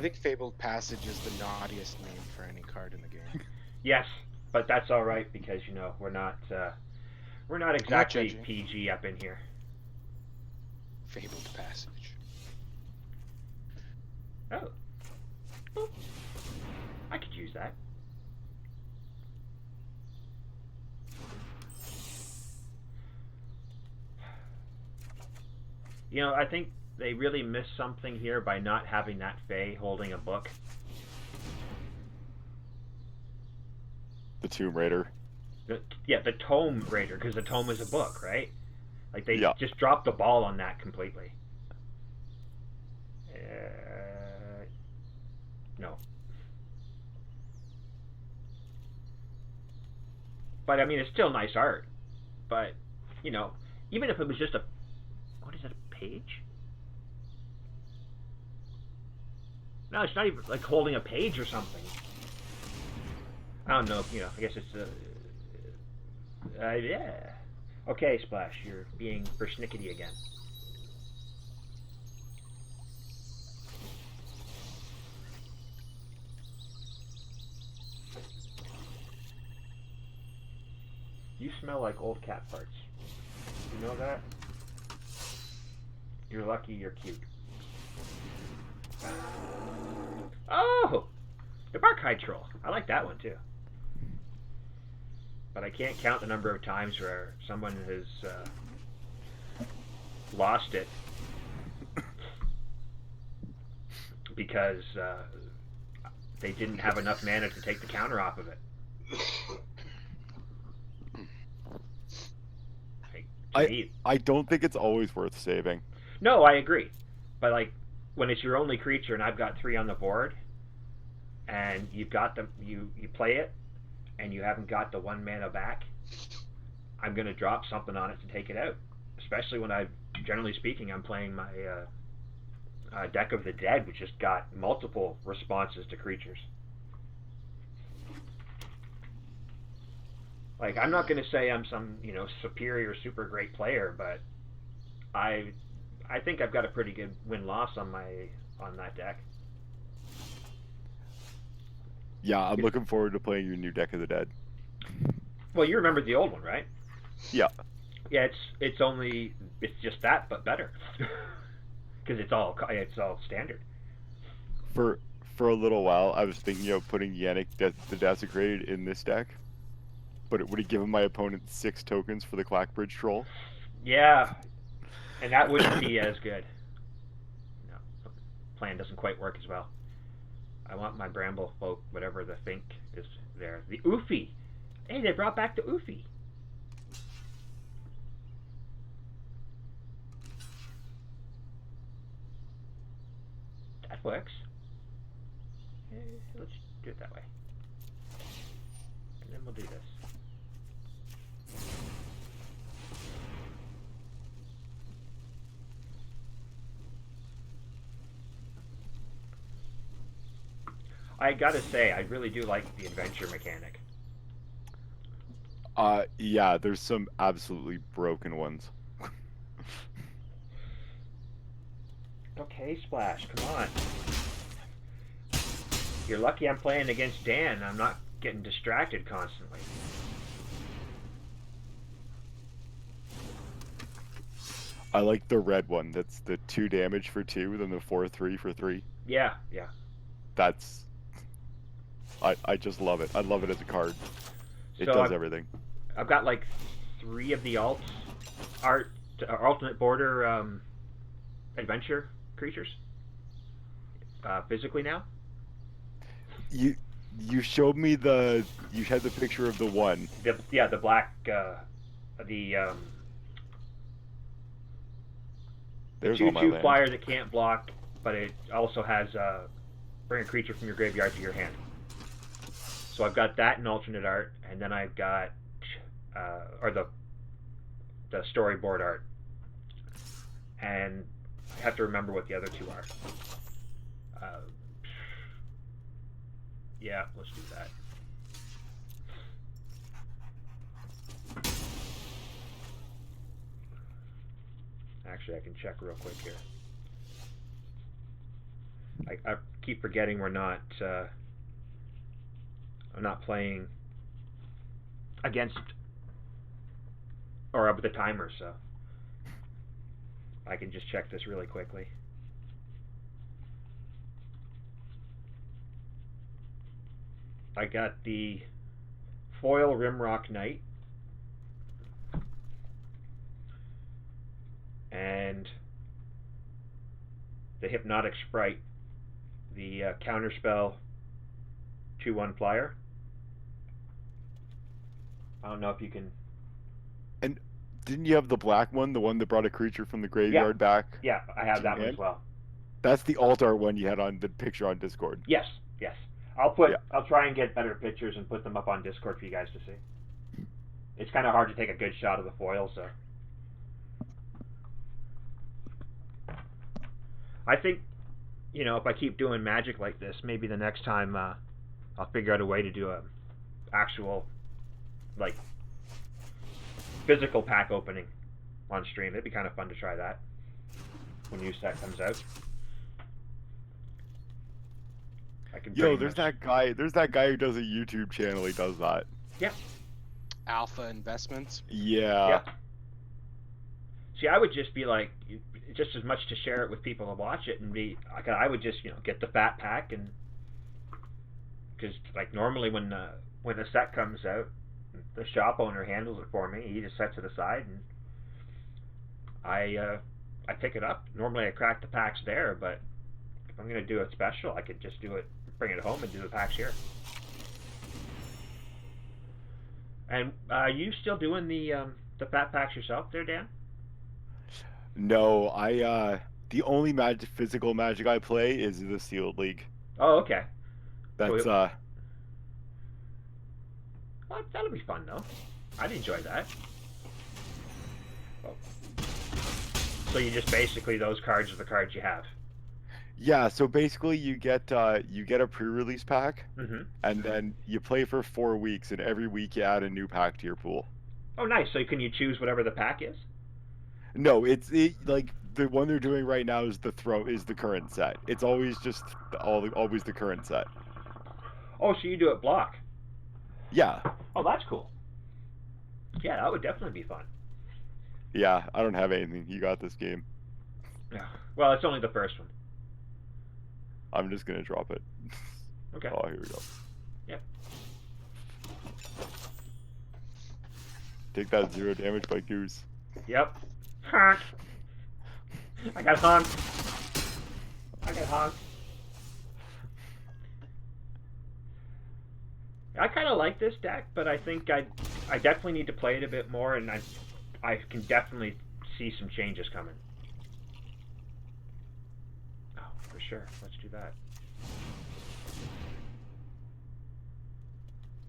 think Fabled Passage is the naughtiest name for any card in the game. Yes, but that's all right because we're not exactly judging. PG up in here. Fabled Passage. Oh. Boop. I could use that. I think they really missed something here by not having that Fae holding a book. The Tomb Raider. The Tome Raider, because the Tome is a book, right? Like, they Yeah. just dropped the ball on that completely. No. But, I mean, it's still nice art. But, even if it was just a... What is it, a page? No, it's not even, like, holding a page or something. I don't know, I guess it's, yeah. Okay, Splash, you're being persnickety again. You smell like old cat farts. You know that? You're lucky you're cute. Oh! The Barkhide Troll. I like that one too. But I can't count the number of times where someone has lost it because they didn't have enough mana to take the counter off of it. I don't think it's always worth saving. No, I agree. But like when it's your only creature and I've got 3 on the board and you've got them, you play it and you haven't got the 1 mana back, I'm going to drop something on it to take it out. Especially when generally speaking, I'm playing my Deck of the Dead, which just got multiple responses to creatures. Like, I'm not going to say I'm some, superior, super great player, but I think I've got a pretty good win-loss on that deck. Yeah, I'm looking forward to playing your new Deck of the Dead. Well, you remember the old one, right? Yeah. Yeah, it's just that, but better. Because it's all standard. For a little while, I was thinking of putting Yannick the Desecrated in this deck, but it would have given my opponent 6 tokens for the Clackbridge Troll. Yeah, and that wouldn't be as good. No, plan doesn't quite work as well. I want my Bramble Folk, whatever the Think is there. The Oofy. Hey, they brought back the Oofy. That works. Let's do it that way. And then we'll do this. I gotta say, I really do like the adventure mechanic. Yeah, there's some absolutely broken ones. Okay, Splash, come on. You're lucky I'm playing against Dan. I'm not getting distracted constantly. I like the red one. That's the 2 damage for 2, then the 4/3 for 3. Yeah, yeah. That's... I just love it. I love it as a card. It So does everything. I've got like 3 of the alternate border adventure creatures physically now. You showed me you had the picture of the one. The black the There's all my 2/2 land. flyer that can't block, but it also has bring a creature from your graveyard to your hand. So I've got that in alternate art, and then I've got or the storyboard art, and I have to remember what the other 2 are. Yeah, let's do that. Actually, I can check real quick here. I keep forgetting I'm not playing against or up with the timer, so I can just check this really quickly. I got the foil Rimrock Knight and the Hypnotic Sprite, the counterspell 2/1 flyer. I don't know if you can. And didn't you have the black one, the one that brought a creature from the graveyard back? Yeah, I have that one hand? as well. That's the alt art one you had on the picture on Discord. Yes, yes. I'll try and get better pictures and put them up on Discord for you guys to see. It's kind of hard to take a good shot of the foil, so. I think, if I keep doing Magic like this, maybe the next time I'll figure out a way to do a actual, like, physical pack opening on stream. It'd be kind of fun to try that when new set comes out. There's that guy who does a YouTube channel. He does that. Yeah. Alpha Investments. Yeah. See, I would just be like, just as much to share it with people to watch it and be. I would just get the fat pack, and because like normally when the set comes out, the shop owner handles it for me. He just sets it aside, and I pick it up. Normally I crack the packs there, but if I'm gonna do it special, I could just do it, bring it home, and do the packs here. And are you still doing the fat packs yourself there, Dan? No, the only physical Magic I play is the Sealed League. Oh, okay. That's Well, that'll be fun though. I'd enjoy that. Oh. So you just basically, those cards are the cards you have. Yeah, so basically you get a pre-release pack, Mm-hmm. and then you play for 4 weeks, and every week you add a new pack to your pool. Oh, nice. So can you choose whatever the pack is? No, like the one they're doing right now is the current set. It's always just always the current set. Oh, so you do it block. Yeah. Oh, that's cool. Yeah, that would definitely be fun. Yeah, I don't have anything. You got this game. Yeah. Well, it's only the first one. I'm just gonna drop it. Okay. Oh, here we go. Yep. Take that 0 damage by Goose. Yep. Honk. I got honked. I got honked. I kind of like this deck, but I think I definitely need to play it a bit more, and I can definitely see some changes coming. Oh, for sure. Let's do that.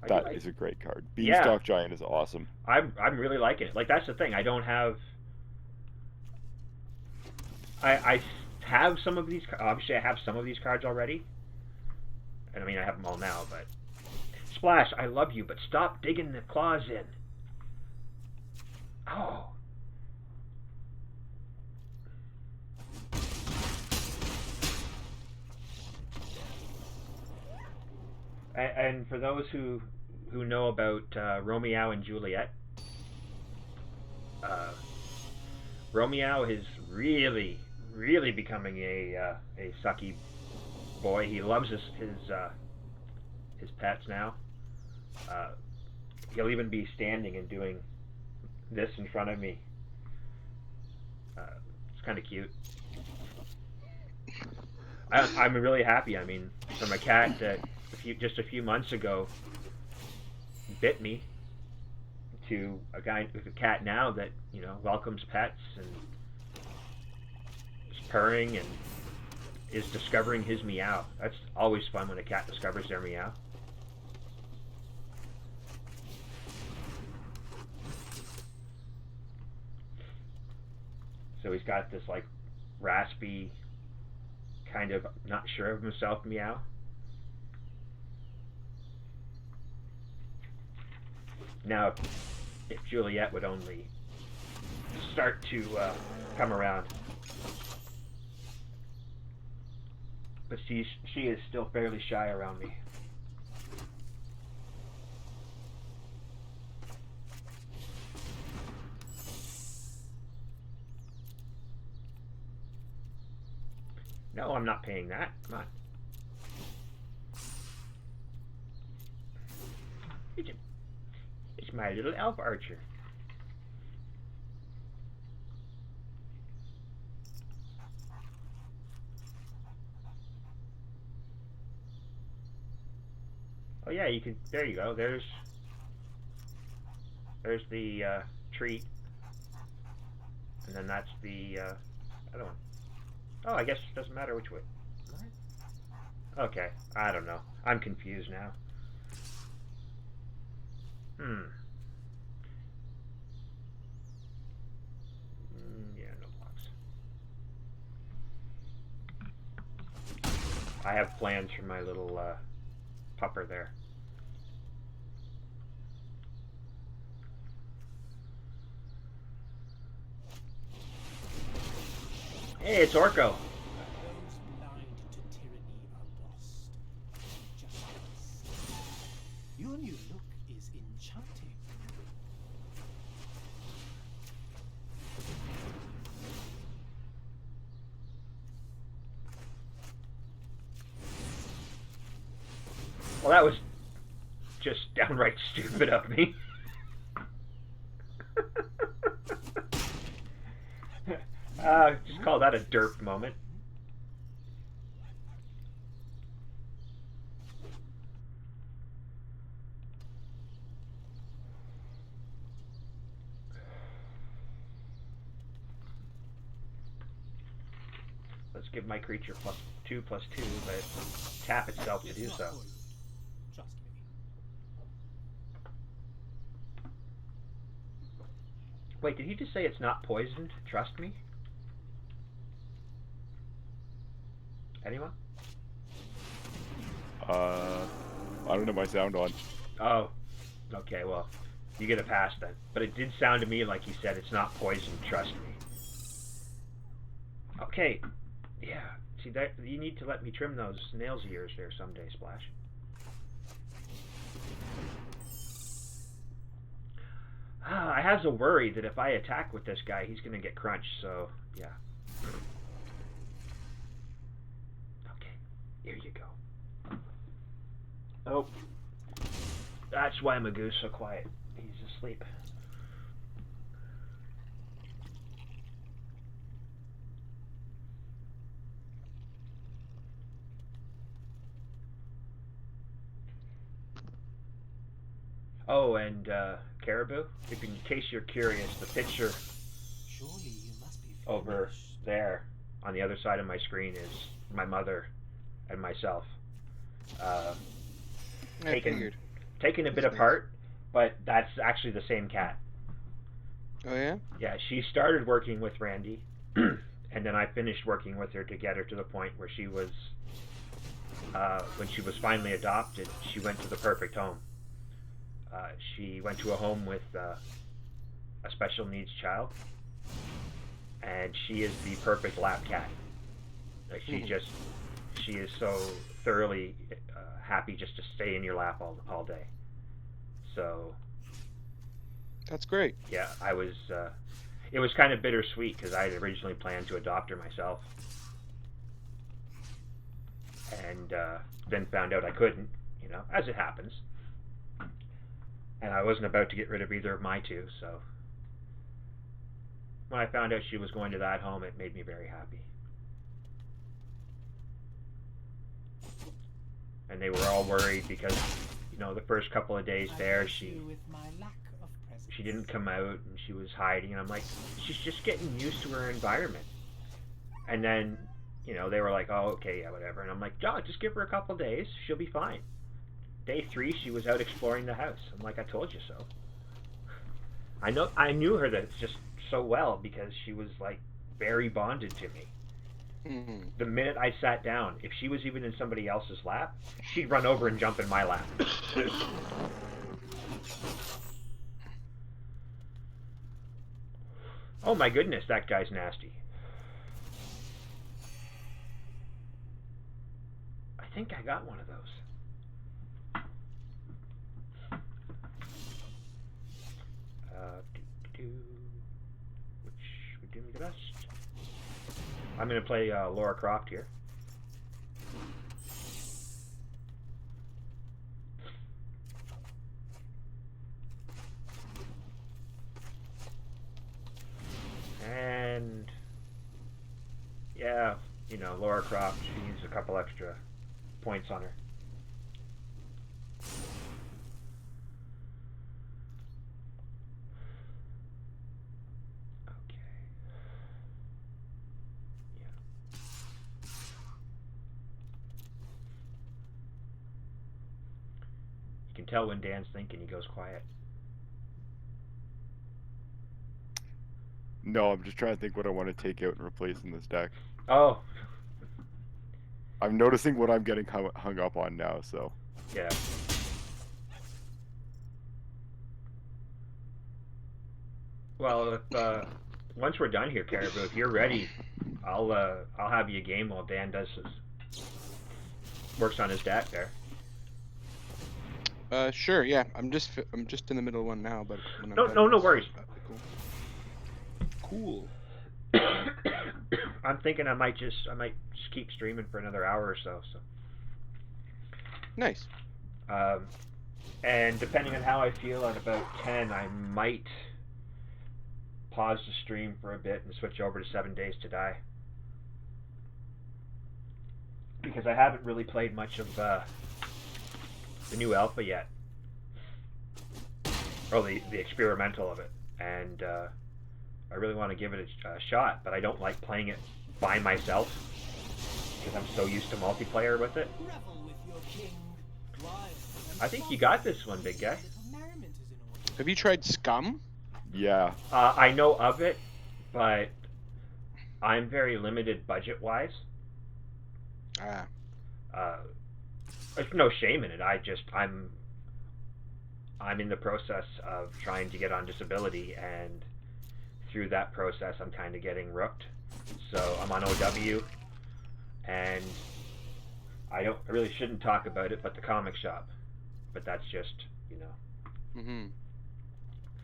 That is a great card. Yeah. Beanstalk Giant is awesome. I'm really liking it. Like, that's the thing. I don't have. I have some of these. Obviously, I have some of these cards already. And I mean, I have them all now, but. Splash, I love you, but stop digging the claws in. Oh. And for those who know about Romeo and Juliet, Romeo is really becoming a sucky boy. He loves his pets now. He'll even be standing and doing this in front of me. It's kind of cute. I'm really happy. I mean, from a cat that just a few months ago bit me, to a cat now that, you know, welcomes pets and is purring and is discovering his meow. That's always fun when a cat discovers their meow. So he's got this like raspy, kind of not sure of himself meow. Now, if Juliet would only start to come around. But she is still fairly shy around me. No, I'm not paying that. Come on. It's my little elf archer. Oh yeah, you can. There you go. There's the treat, and then that's the other one. Oh, I guess it doesn't matter which way. What? Okay, I don't know. I'm confused now. Yeah, no blocks. I have plans for my little pupper there. Hey, it's Orko. Those blind to tyranny are lost. Justice. Your new look is enchanting. Well, that was just downright stupid of me. Just call that a derp moment. Let's give my creature +2/+2, but tap itself to do It's so. not poison. Trust me. Wait, did he just say it's not poisoned? Trust me? Anyone? I don't have my sound on. Oh, okay, well, you get a pass then. But it did sound to me like he said it's not poison, trust me. Okay, yeah. See, that you need to let me trim those nails of yours there someday, Splash. I have a worry that if I attack with this guy, he's gonna get crunched. So yeah. Okay, here you go. Oh, that's why Magoo's so quiet. He's asleep. Oh, and Caribou, if in case you're curious, the picture Surely you must be over finished. there on the other side of my screen is my mother and myself. I Taken figured. taken a bit That's nice. apart, but that's actually the same cat. Oh yeah. Yeah, she started working with Randy, and then I finished working with her to get her to the point where she was, when she was finally adopted, she went to the perfect home. She went to a home with a special needs child, and she is the perfect lap cat. Like she is so thoroughly happy just to stay in your lap all day. So That's great. yeah, I was. It was kind of bittersweet because I had originally planned to adopt her myself, and then found out I couldn't. You know, as it happens. And I wasn't about to get rid of either of my two, so when I found out she was going to that home, it made me very happy. And they were all worried because, you know, the first couple of days there, she didn't come out and she was hiding, and I'm like, she's just getting used to her environment. And then, you know, they were like, oh, okay, yeah, whatever. And I'm like, oh, just give her a couple of days, she'll be fine. Day 3, she was out exploring the house. I'm like, I told you so. I knew her that just so well because she was like very bonded to me. Mm. The minute I sat down, if she was even in somebody else's lap, she'd run over and jump in my lap. Oh my goodness, that guy's nasty. I think I got one of those. Which would do me the best? I'm going to play Laura Croft here. And yeah, you know, Laura Croft, she needs a couple extra points on her. You can tell when Dan's thinking, he goes quiet. No, I'm just trying to think what I want to take out and replace in this deck. Oh. I'm noticing what I'm getting hung up on now, so. Yeah. Well, if once we're done here, Caribou, if you're ready, I'll have you a game while Dan does works on his deck there. Sure. Yeah. I'm just in the middle of one now, but when I'm done, No that's worries. Cool. I'm thinking I might just keep streaming for another hour or so. Nice. And depending on how I feel at about 10, I might pause the stream for a bit and switch over to 7 Days to Die. Because I haven't really played much of the new alpha yet. Or the experimental of it. And I really want to give it a shot, but I don't like playing it by myself because I'm so used to multiplayer with it. I think you got this one, big guy. Have you tried Scum? Yeah. I know of it, but I'm very limited budget-wise. There's no shame in it. I'm in the process of trying to get on disability, and through that process I'm kind of getting rooked. So I'm on OW, and I really shouldn't talk about it, but the comic shop. But that's just, you know. Mm-hmm.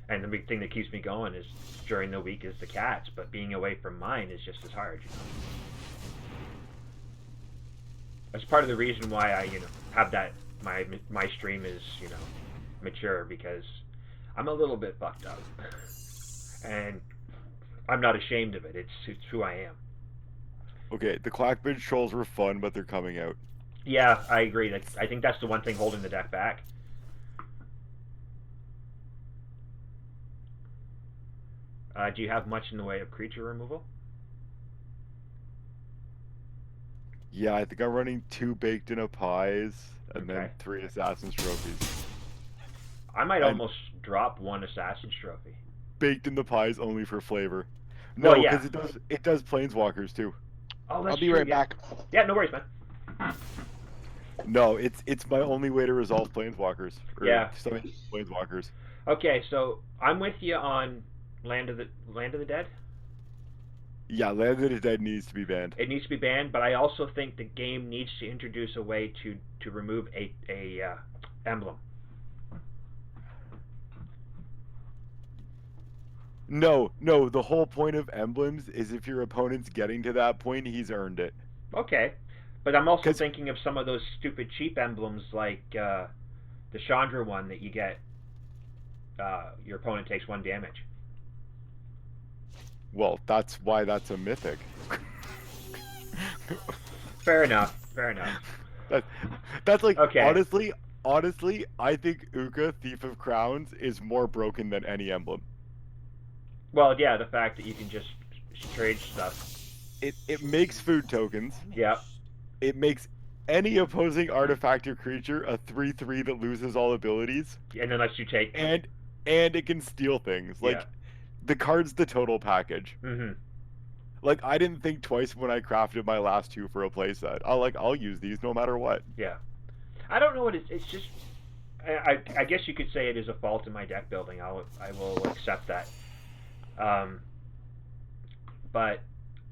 And the big thing that keeps me going is during the week is the cats, but being away from mine is just as hard. You know? That's part of the reason why I, have that my stream is, mature, because I'm a little bit fucked up, and I'm not ashamed of it. It's who I am. Okay, the Clackbridge trolls were fun, but they're coming out. Yeah, I agree. I think that's the one thing holding the deck back. Do you have much in the way of creature removal? Yeah, I think I'm running 2 baked in a pies and then Okay. 3 assassin's trophies. I might And- almost drop 1 assassin's trophy. Baked in the pies only for flavor. Well, No, yeah. because it does planeswalkers too. Oh, that's I'll be true, right yeah. back. Yeah, no worries, man. No, it's my only way to resolve planeswalkers. Or Yeah. summon planeswalkers. Okay, so I'm with you on Land of the Dead. Yeah, Land of the Dead needs to be banned. It needs to be banned, but I also think the game needs to introduce a way to remove a emblem. No, the whole point of emblems is if your opponent's getting to that point, he's earned it. Okay, but I'm also 'Cause- thinking of some of those stupid cheap emblems like the Chandra one that you get. Your opponent takes 1 damage. Well, that's why that's a mythic. Fair enough. That's like, Okay. honestly, I think Uka, Thief of Crowns, is more broken than any emblem. Well, yeah, the fact that you can just trade stuff. It makes food tokens. Yep. It makes any opposing artifact or creature a 3/3 that loses all abilities, And then lets you take. and it can steal things. Like, Yeah. the card's the total package. Mm-hmm. Like, I didn't think twice when I crafted my last 2 for a playset. I'll use these no matter what. Yeah. I don't know what it's just. I guess you could say it is a fault in my deck building. I will accept that. But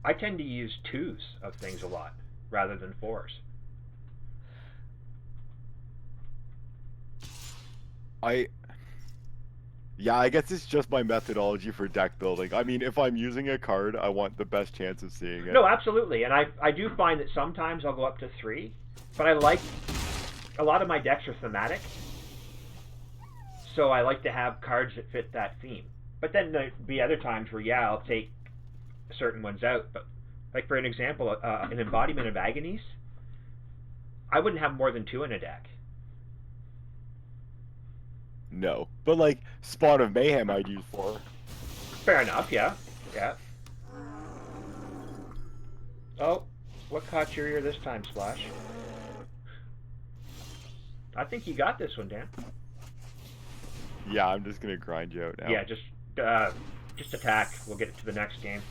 I tend to use 2s of things a lot rather than 4s. Yeah, I guess it's just my methodology for deck building. I mean, if I'm using a card, I want the best chance of seeing it. No, absolutely, and I do find that sometimes I'll go up to 3, but I like a lot of my decks are thematic, so I like to have cards that fit that theme. But then there'll be other times where I'll take certain ones out. But like for an example, an Embodiment of Agonies, I wouldn't have more than 2 in a deck. No. But, like, Spawn of Mayhem I'd use 4. Fair enough, yeah. Oh, what caught your ear this time, Splash? I think you got this one, Dan. Yeah, I'm just gonna grind you out now. Yeah, just attack. We'll get to the next game.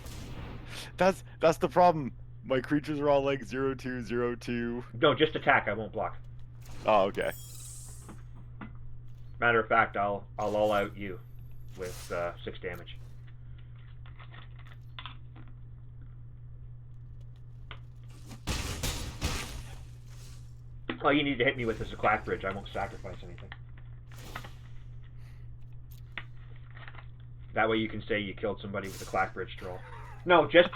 That's the problem. My creatures are all like 0/2, 0/2. No, just attack. I won't block. Oh, okay. Matter of fact, I'll all out you with 6 damage. All you need to hit me with is a Clackbridge. I won't sacrifice anything. That way you can say you killed somebody with a Clackbridge troll. No, just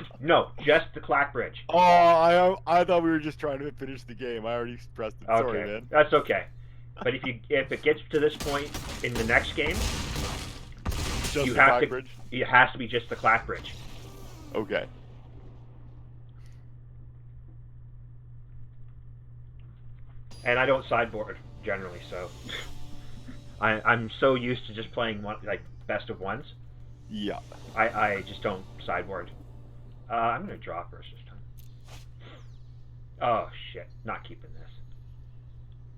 the Clackbridge. Oh, I thought we were just trying to finish the game. I already expressed it. Okay, Sorry, man. that's okay. But if it gets to this point in the next game, Just you the have to. Clackbridge? It has to be just the Clackbridge. Okay. And I don't sideboard generally, so I'm so used to just playing one like best of ones. Yeah. I just don't sideboard. I'm gonna draw first this time. Oh shit! Not keeping this.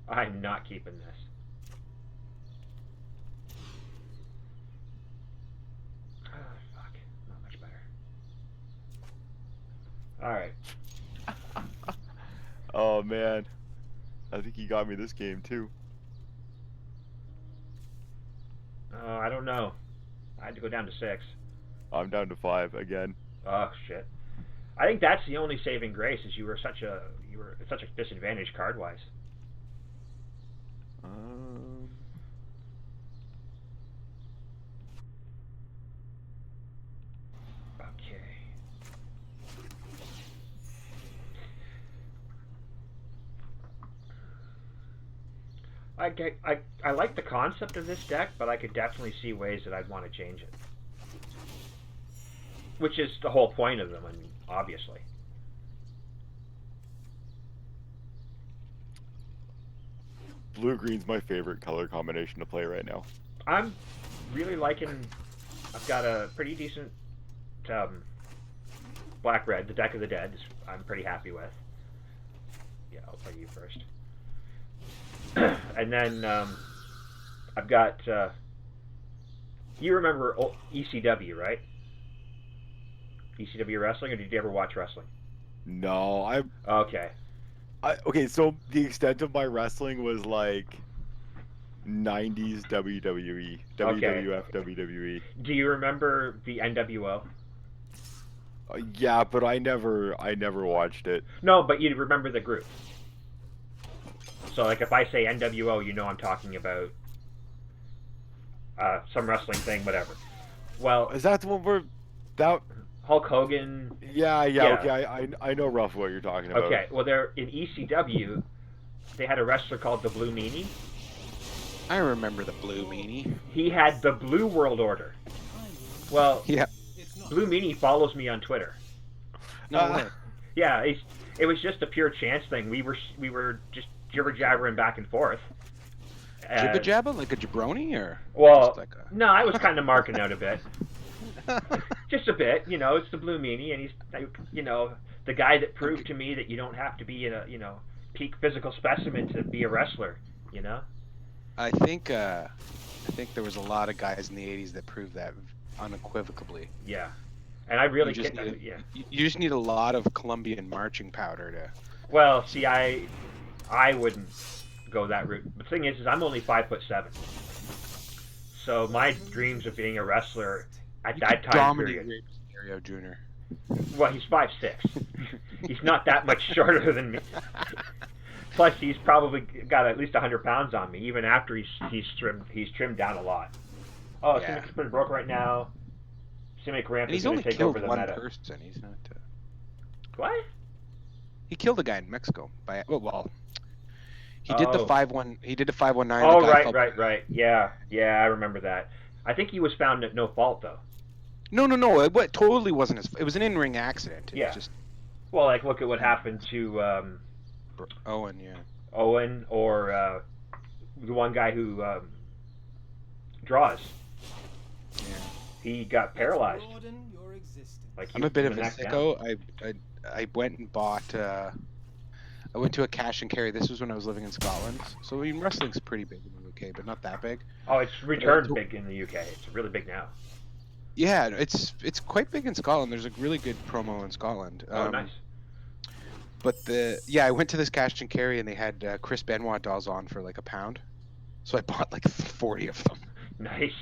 I'm not keeping this. Ah, fuck. Not much better. All right. Oh man. I think he got me this game too. I don't know. I had to go down to 6. I'm down to 5 again. Oh shit! I think that's the only saving grace is you were at such a disadvantage card wise. Okay. I like the concept of this deck, but I could definitely see ways that I'd want to change it. Which is the whole point of them, I mean, obviously. Blue-green's my favorite color combination to play right now. I'm really liking... I've got a pretty decent black-red, the Deck of the Dead, I'm pretty happy with. Yeah, I'll play you first. And then I've got... you remember ECW, right? ECW wrestling, or did you ever watch wrestling? No, Okay. okay, so the extent of my wrestling was like 90s WWE, WWF, WWE. Do you remember the NWO? Yeah, but I never watched it. No, but you remember the group. So, like, if I say NWO, you know I'm talking about some wrestling thing, whatever. Well, Is that the one where that? Hulk Hogan. Yeah. Yeah. Okay, I know roughly what you're talking about. Okay, well, they're in ECW. They had a wrestler called the Blue Meanie. I remember the Blue Meanie. He had the Blue World Order. Well, Yeah. Blue Meanie follows me on Twitter. No way. Yeah, it was just a pure chance thing. We were just jibber jabbering back and forth. Jibba jabba like a jabroni or? Well, just like a... no, I was kind of marking out a bit. Just a bit, you know, it's the Blue Meanie, and he's, you know, the guy that proved to me that you don't have to be a, you know, peak physical specimen to be a wrestler, you know? I think there was a lot of guys in the 80s that proved that unequivocally. Yeah. And I really You just can't, need- yeah. You just need a lot of Colombian marching powder to... Well, see, I wouldn't go that route. The thing is I'm only 5'7". So my dreams of being a wrestler at You that could time dominate period. Rey Mysterio Jr. Well, he's 5'6". He's not that much shorter than me. Plus, he's probably got at least 100 pounds on me, even after he's trimmed down a lot. Oh, Yeah. Simic's pretty broke right now. Simic Ramp And is he's going only to take killed over the one meta. person. He's not... What? He killed a guy in Mexico by... Well, he did the Oh. 5-1... He did the 519. Oh, the guy right, fell- right. Yeah, I remember that. I think he was found at no fault, though. No. It totally wasn't his... It was an in-ring accident. It Yeah. was just Well, like, look at what happened to Owen, yeah. Owen, or the one guy who draws. Yeah. He got paralyzed. Broaden your existence. Like, he I'm a bit was of a knocked down. sicko. I went and bought... I went to a cash and carry. This was when I was living in Scotland. So I mean, wrestling's pretty big in the UK, but not that big. Oh, it's returned big in the UK. It's really big now. Yeah, it's quite big in Scotland. There's a really good promo in Scotland. Oh, nice. But I went to this cash and carry and they had Chris Benoit dolls on for like £1. So I bought like 40 of them. Nice.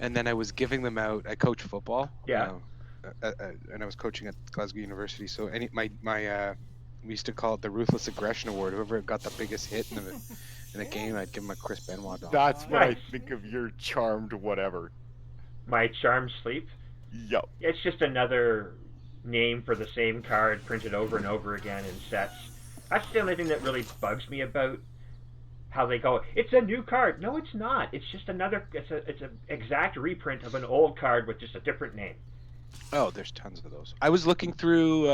And then I was giving them out. I coach football. Yeah. And I was coaching at Glasgow University. So we used to call it the Ruthless Aggression Award. Whoever got the biggest hit in the game, I'd give him a Chris Benoit doll. That's what I Nice. think of your charmed whatever. My Charmed Sleep. Yep. It's just another name for the same card printed over and over again in sets. That's the only thing that really bugs me about how they go, it's a new card. No, it's not. It's just another, it's an exact reprint of an old card with just a different name. Oh, there's tons of those. I was looking through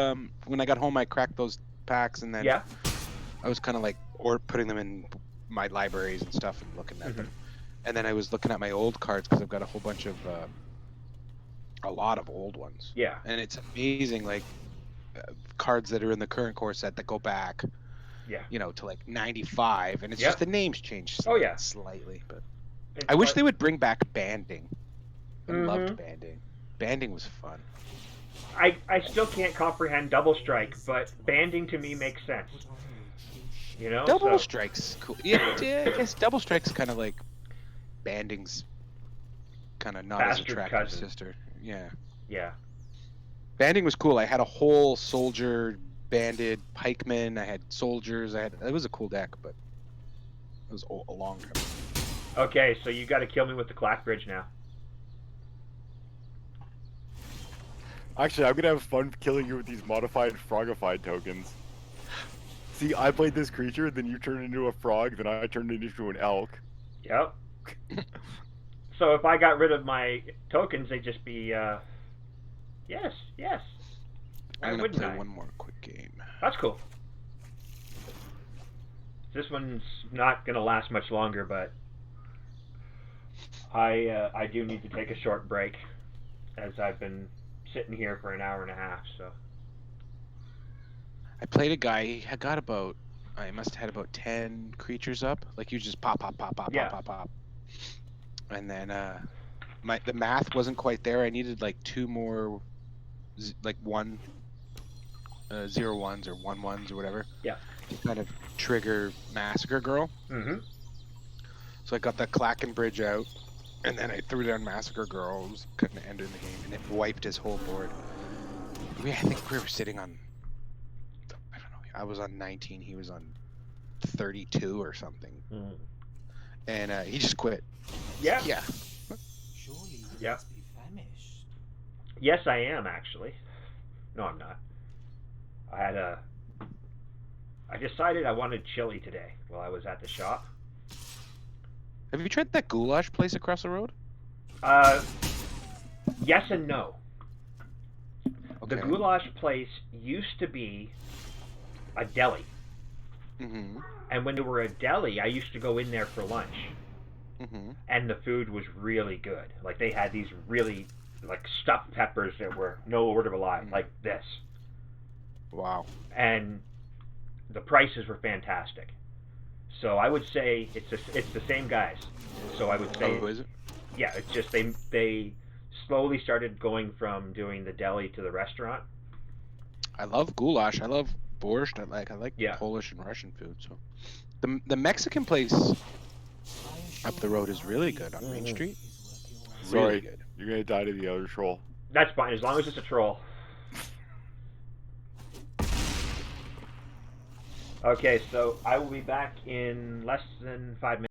when I got home. I cracked those packs, and then Yeah. I was kind of like putting them in my libraries and stuff and looking at them. And then I was looking at my old cards because I've got a whole bunch of a lot of old ones. Yeah. And it's amazing, like cards that are in the current core set that go back, Yeah. you know, to like 95, and it's Yeah. just the names change Oh, yeah. slightly. But It's I wish like- they would bring back banding. I loved Mhm. banding. Banding was fun. I still can't comprehend Double Strike, but banding to me makes sense. Put on your You know? Double So- Strike's cool. Yeah, I guess Double Strike's kind of like banding's kind of not Bastard as attractive cousin. sister. Yeah. Yeah. Banding was cool. I had a whole soldier banded pikemen. I had soldiers. It was a cool deck, but it was a long time. Okay, so you got to kill me with the Clackbridge now. Actually, I'm gonna have fun killing you with these modified frogified tokens. See, I played this creature, then you turned into a frog, then I turned it into an elk. Yep. So if I got rid of my tokens, they'd just be, yes, yes. Why I'm gonna wouldn't play I? one more quick game. That's cool. This one's not gonna last much longer, but I do need to take a short break, as I've been sitting here for an hour and a half. So. I played a guy. He had got about. I must have had about 10 creatures up. Like you just pop, pop, pop, pop, Yeah. pop, pop, pop. And then the math wasn't quite there. I needed like 2 more, like 0 ones or 1 ones or whatever. Yeah. To kind of trigger Massacre Girl. Mm-hmm. So I got the Klacken Bridge out, and then I threw down Massacre Girl. It was couldn't end in the game, and it wiped his whole board. I think we were sitting on. I don't know. I was on 19. He was on 32 or something, and he just quit. Yeah. Yeah. Surely you Yeah. must be famished. Yes, I am actually. No, I'm not. I decided I wanted chili today while I was at the shop. Have you tried that goulash place across the road? Yes and no. Okay. The goulash place used to be a deli. Mm-hmm. And when they were a deli, I used to go in there for lunch. Mm-hmm. And the food was really good. Like, they had these really, like, stuffed peppers that were no word of a lie, like this. Wow. And the prices were fantastic. So I would say it's the same guys. So I would say, Oh, is it? yeah, it's just they slowly started going from doing the deli to the restaurant. I love goulash. I love borscht. I like Yeah. Polish and Russian food. So the Mexican place up the road is really good on Main Street. Sorry, Really good. you're gonna die to the other troll. That's fine, as long as it's a troll. Okay, so I will be back in less than 5 minutes.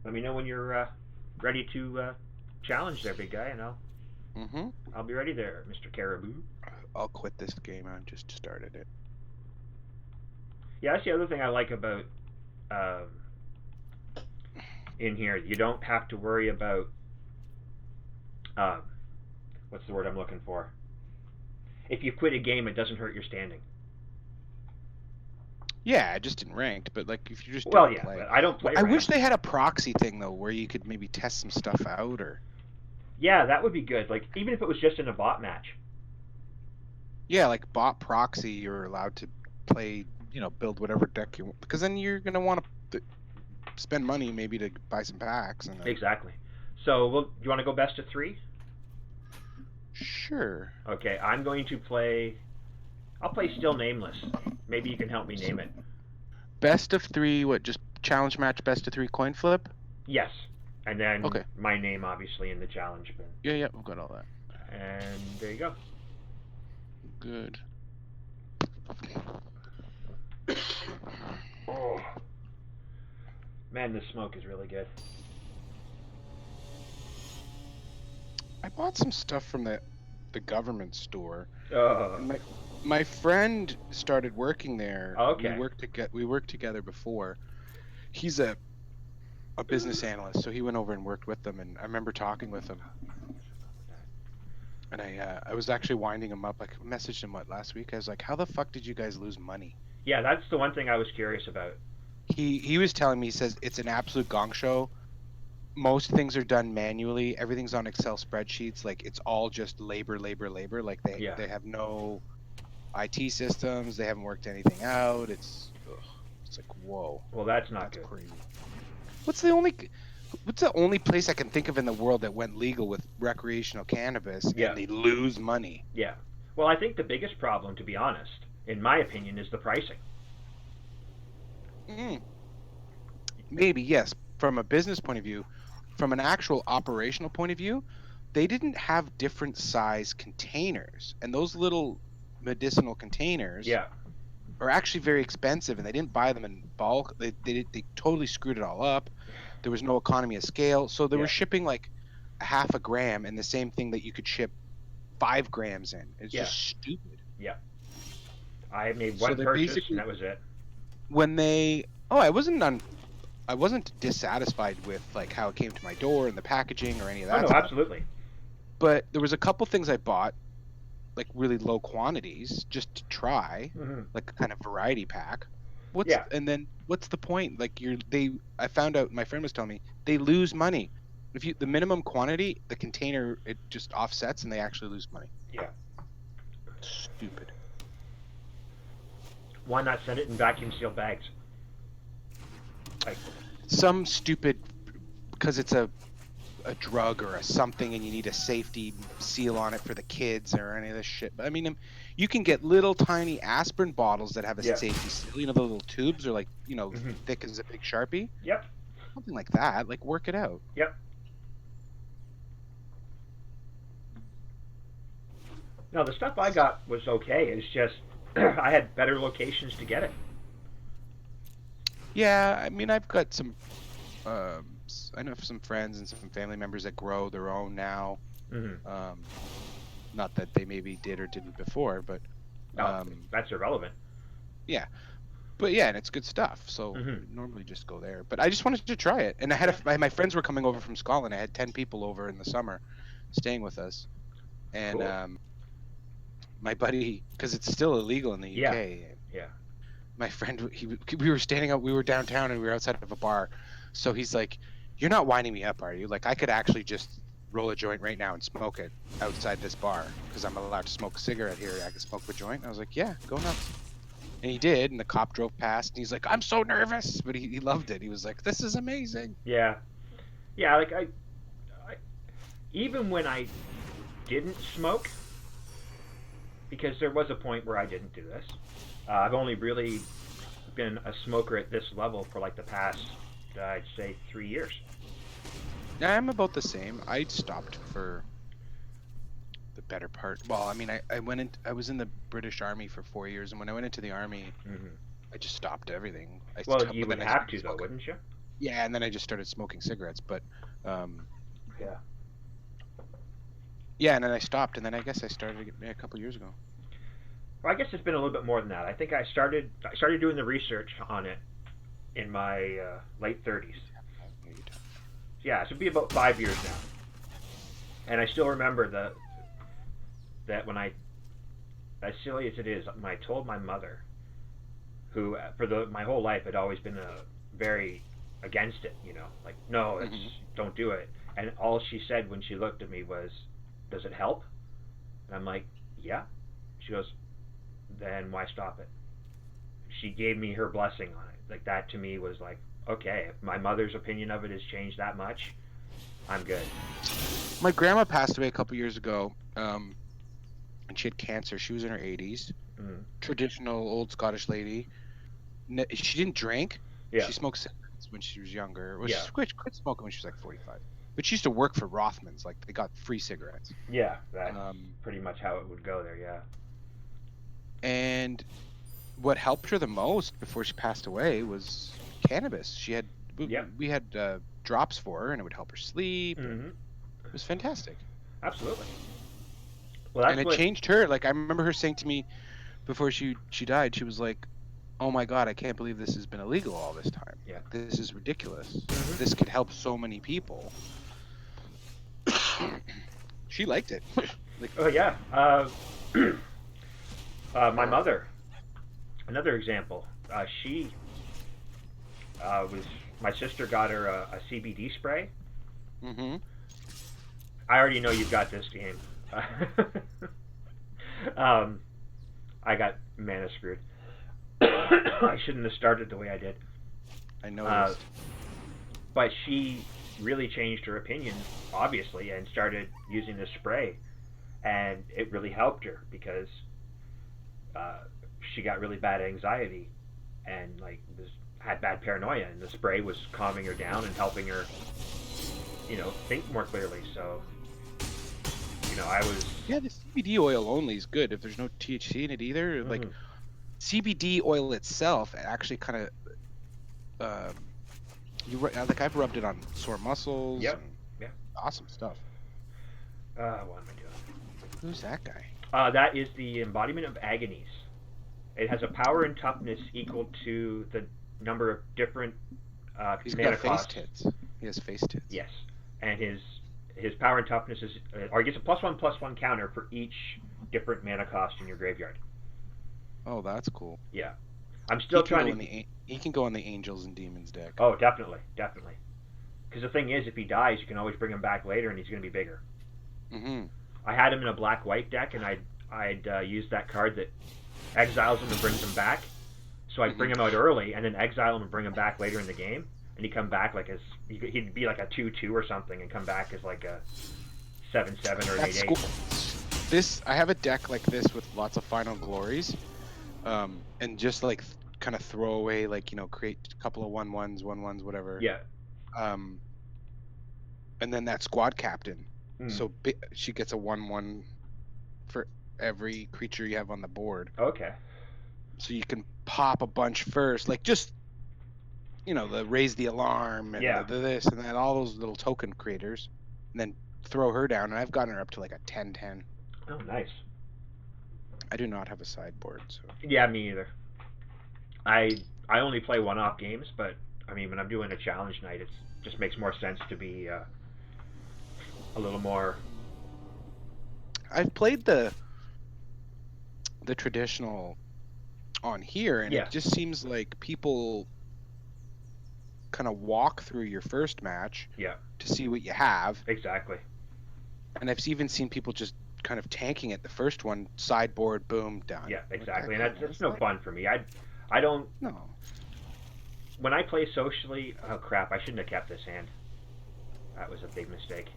let me know when you're ready to challenge there, big guy, and I'll be ready there, Mr. Caribou. I'll quit this game. I just started it. Yeah, that's the other thing I like about in here. You don't have to worry about what's the word I'm looking for? If you quit a game, it doesn't hurt your standing. Yeah, I just didn't ranked, but like if you just Well, didn't yeah, play. but I don't play. I ranked. wish they had a proxy thing though, where you could maybe test some stuff out, or Yeah, that would be good. Like even if it was just in a bot match. yeah, like bot proxy, you're allowed to play, build whatever deck you want, because then you're gonna want to spend money maybe to buy some packs and then... Exactly. So, you want to go best of 3? Sure. Okay, I'm going to play. I'll play Still Nameless. Maybe you can help me name it. Best of 3. What? Just challenge match. Best of 3 coin flip. Yes, and then Okay. my name obviously in the challenge bin. Yeah, we've got all that. And there you go. Good. Oh. Man, this smoke is really good. I bought some stuff from the government store. Oh. My friend started working there. Okay. We worked together before. He's a business analyst, so he went over and worked with them, and I remember talking with him. And I was actually winding him up. Like, messaged him last week. I was like, "How the fuck did you guys lose money?" Yeah, that's the one thing I was curious about. He was telling me, he says it's an absolute gong show. Most things are done manually. Everything's on Excel spreadsheets. Like, it's all just labor. Like they have no IT systems. They haven't worked anything out. It's like, whoa. Well, that's not good. Crazy. What's the only place I can think of in the world that went legal with recreational cannabis and they lose money? Yeah. Well, I think the biggest problem, to be honest, in my opinion, is the pricing. Maybe, yes. From a business point of view, from an actual operational point of view, they didn't have different size containers. And those little medicinal containers are actually very expensive, and they didn't buy them in bulk. They totally screwed it all up. There was no economy of scale. So they were shipping like a half a gram in the same thing that you could ship 5 grams in. It's just stupid. Yeah. I made one purchase, and that was it. When I wasn't dissatisfied with like how it came to my door and the packaging or any of that. Oh, no, stuff. absolutely. But there was a couple things I bought, like really low quantities, just to try, like a kind of variety pack. And then what's the point? Like I found out, my friend was telling me, they lose money. If the minimum quantity, the container, it just offsets and they actually lose money. Yeah. Stupid. Why not send it in vacuum sealed bags? Like some stupid, because it's a drug or a something and you need a safety seal on it for the kids or any of this shit. But I mean, you can get little tiny aspirin bottles that have a safety seal. The little tubes are like, thick as a big Sharpie. Yep. Something like that. Like, work it out. Yep. No, the stuff I got was okay. It's just I had better locations to get it. Yeah, I mean, I've got some I know some friends and some family members that grow their own now. Not that they maybe did or didn't before, but that's irrelevant. Yeah, but yeah, and it's good stuff. So normally just go there. But I just wanted to try it, and I had my friends were coming over from Scotland. I had 10 people over in the summer, staying with us, and cool. My buddy, because it's still illegal in the UK. Yeah. My friend, we were downtown and we were outside of a bar. So he's like, "You're not winding me up, are you? Like, I could actually just roll a joint right now and smoke it outside this bar because I'm allowed to smoke a cigarette here. I can smoke a joint." I was like, "Yeah, go nuts." And he did, and the cop drove past and he's like, "I'm so nervous," but he loved it. He was like, "This is amazing." Yeah. Like I even when I didn't smoke, because there was a point where I didn't do this. I've only really been a smoker at this level for like the past, I'd say, 3 years. Yeah, I'm about the same. I stopped for the better part. Well, I mean, I was in the British Army for 4 years, and when I went into the Army, I just stopped everything. Well, you would have to, though, wouldn't you? Yeah, and then I just started smoking cigarettes. But Yeah. yeah, and then I stopped, and then I guess I started again a couple years ago. Well, I guess it's been a little bit more than that. I think I started doing the research on it in my late 30s. Yeah, so it'd be about 5 years now. And I still remember that when I, as silly as it is, when I told my mother, who for my whole life had always been very against it, like no, it's don't do it. And all she said when she looked at me was, "Does it help?" And I'm like, "Yeah." She goes, "Then why stop it?" She gave me her blessing on it. Like that to me was like, okay, if my mother's opinion of it has changed that much, I'm good. My grandma passed away a couple years ago, and she had cancer. She was in her 80s. Traditional old Scottish lady. She didn't drink. Yeah. She smoked cigarettes when she was younger. Well, Yeah. She quit smoking when she was like 45. But she used to work for Rothmans. Like, they got free cigarettes. Yeah, that's pretty much how it would go there, yeah. And what helped her the most before she passed away was cannabis. We had drops for her, and it would help her sleep. It was fantastic. Absolutely. Well, that's and it changed her. Like, I remember her saying to me before she died, she was like, "Oh my God, I can't believe this has been illegal all this time. Yeah. This is ridiculous. This could help so many people." She liked it. Like, oh yeah. My mother, another example. She my sister got her a CBD spray. I already know you've got this game. I got mana screwed. I shouldn't have started the way I did. I noticed. But she really changed her opinion, obviously, and started using this spray, and it really helped her because she got really bad anxiety and had bad paranoia, and the spray was calming her down and helping her, think more clearly. So, I was the CBD oil only is good if there's no THC in it either. Like, CBD oil itself actually kind of I've rubbed it on sore muscles. Yep. Yeah. Awesome stuff. What am I doing? Who's that guy? That is the embodiment of Agonies. It has a power and toughness equal to the number of different He's mana got face costs. tits. He has face tits. Yes, and his power and toughness is, or he gets a +1/+1 counter for each different mana cost in your graveyard. Oh, that's cool. Yeah, I'm still trying to. He can go on the Angels and Demons deck. Oh, definitely. Because the thing is, if he dies, you can always bring him back later, and he's going to be bigger. I had him in a black-white deck, and I'd use that card that exiles him and brings him back. So I'd bring him out early, and then exile him and bring him back later in the game, and he'd come back he'd be like a 2/2 or something, and come back as like a 7/7 or an 8/8. Cool. I have a deck like this with lots of Final Glories, and just like kind of throw away, create a couple of 1/1s, whatever. Yeah. And then that squad captain. So she gets a 1/1 for every creature you have on the board. Okay. So you can pop a bunch first, like just the raise the alarm and the this and that, all those little token creators, and then throw her down. And I've gotten her up to like a 10/10. Oh, nice. I do not have a sideboard, so. Yeah, me either. I only play one-off games, but I mean, when I'm doing a challenge night, it just makes more sense to be a little more. I've played the traditional on here, and it just seems like people kind of walk through your first match to see what you have. Exactly. And I've even seen people just kind of tanking it the first one, sideboard, boom, done. Yeah, exactly. And that's no fun for me. I don't. No. When I play socially, oh crap! I shouldn't have kept this hand. That was a big mistake.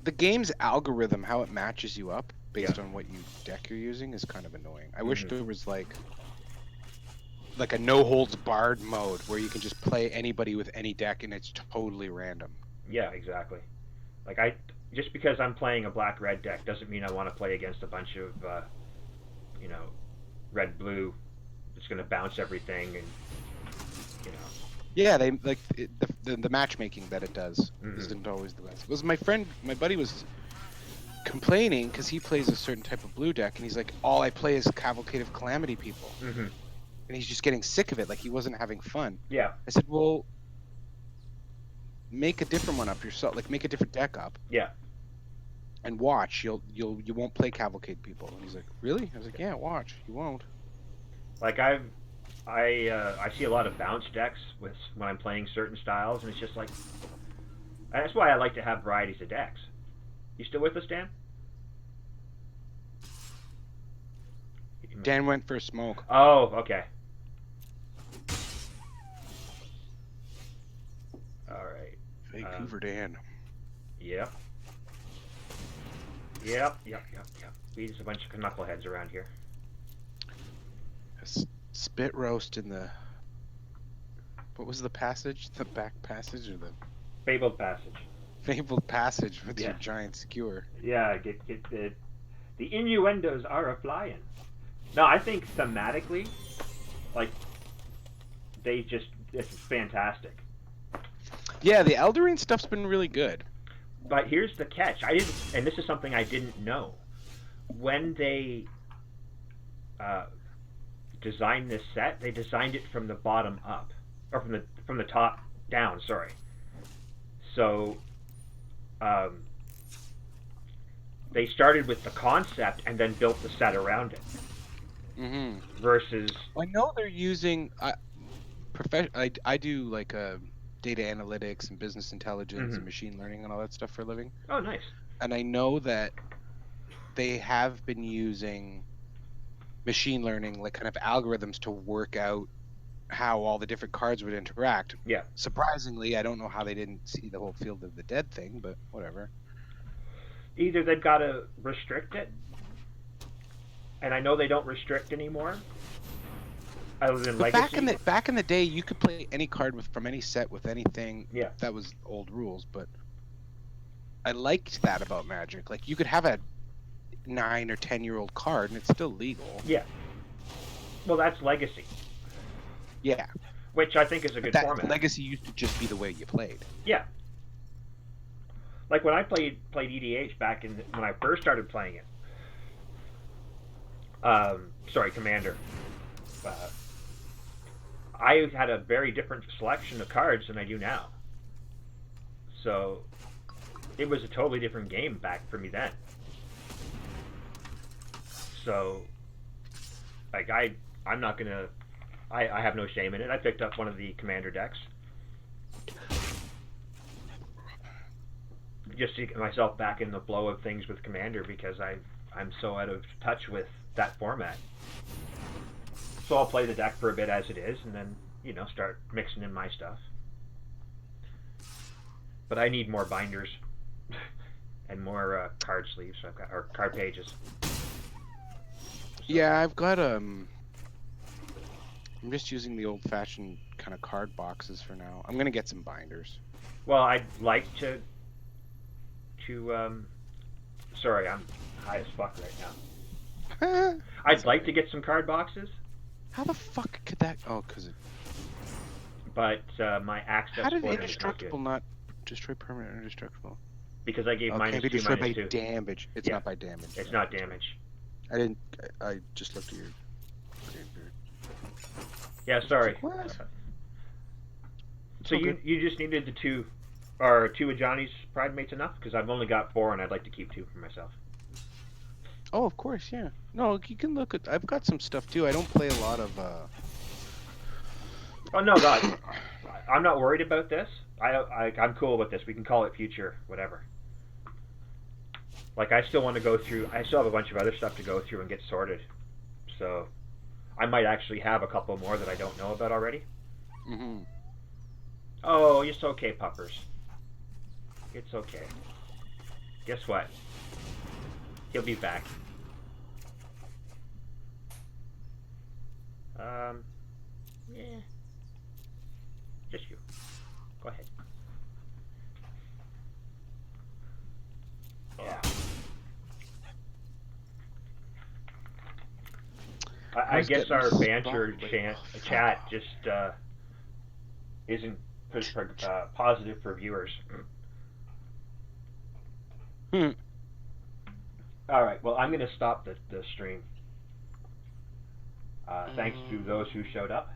The game's algorithm, how it matches you up based on what deck you're using, is kind of annoying. I wish there was like a no holds barred mode where you can just play anybody with any deck and it's totally random. Yeah, exactly. Like just because I'm playing a black-red deck doesn't mean I want to play against a bunch of red-blue. It's going to bounce everything, and Yeah, they like the matchmaking that it does Mhm. isn't always the best. It was my buddy was complaining because he plays a certain type of blue deck, and he's like, all I play is Cavalcade of Calamity people, Mhm. and he's just getting sick of it. Like he wasn't having fun. Yeah. I said, well, make a different one up yourself. Like make a different deck up Yeah. and watch. You won't play Cavalcade people. And he's like, really? I was like, yeah, watch. You won't. Like I see a lot of bounce decks when I'm playing certain styles, and it's just like that's why I like to have varieties of decks. You still with us, Dan? Dan went for a smoke. Oh, okay. All right. Vancouver Dan. Yep. Yep. We just a bunch of knuckleheads around here. Spit roast in the. What was the passage? The back passage or the Fabled Passage. fabled passage with your Yeah. giant skewer? Yeah, get the innuendos are a flying. No, I think thematically, like it's fantastic. Yeah, the Eldarine stuff's been really good. But here's the catch. And this is something I didn't know. When they designed this set, they designed it from the bottom up, or from the top down. Sorry. So, they started with the concept and then built the set around it. Mm-hmm. Versus, I know they're using. I do like data analytics and business intelligence Mhm. and machine learning and all that stuff for a living. oh, nice. And I know that they have been using machine learning, like kind of algorithms, to work out how all the different cards would interact. Yeah. Surprisingly, I don't know how they didn't see the whole Field of the Dead thing, but whatever. Either they've got to restrict it, and I know they don't restrict anymore. Other than But Legacy. back in the day, you could play any card from any set with anything. Yeah. That was old rules, but I liked that about Magic. Like you could have a 9 or 10-year-old card and it's still legal. Yeah. Well, that's Legacy, Yeah. which I think is a good That format. Legacy used to just be the way you played. Yeah. Like when I played EDH back when I first started playing it. Sorry, Commander. I had a very different selection of cards than I do now. So it was a totally different game back for me then. So like I'm not gonna I have no shame in it. I picked up one of the Commander decks. Just to get myself back in the flow of things with Commander because I'm so out of touch with that format. So I'll play the deck for a bit as it is, and then start mixing in my stuff. But I need more binders and more card sleeves. Or card pages. So. Yeah, I've got I'm just using the old-fashioned kind of card boxes for now. I'm gonna get some binders. Well, I'd like to. Sorry, I'm high as fuck right now. I'd like to get some card boxes. How the fuck could that? Oh, cause but my access. How did for it is indestructible not not destroy permanent or indestructible? because I gave Okay, minus be 2, destroyed by minus 2. damage. It's Yeah. not by damage. It's not damage. I didn't. I just looked at your graveyard. Yeah, sorry. What? So all you good. you just needed the 2 of Johnny's Pride Mates enough? Because I've only got 4 and I'd like to keep 2 for myself. Oh, of course, yeah. No, you can look at. I've got some stuff too. I don't play a lot of. Oh no, God, I'm not worried about this. I'm cool with this. We can call it future, whatever. Like I still want to go through. I still have a bunch of other stuff to go through and get sorted. So I might actually have a couple more that I don't know about already. Mm-hmm. Oh, it's okay, puppers. It's okay. Guess what? He'll be back. Yeah. Just you. Go ahead. Yeah. I was guess getting our spot banter with- chat fuck chat off. just isn't positive for viewers. All right. Well, I'm going to stop the stream. Thanks to those who showed up.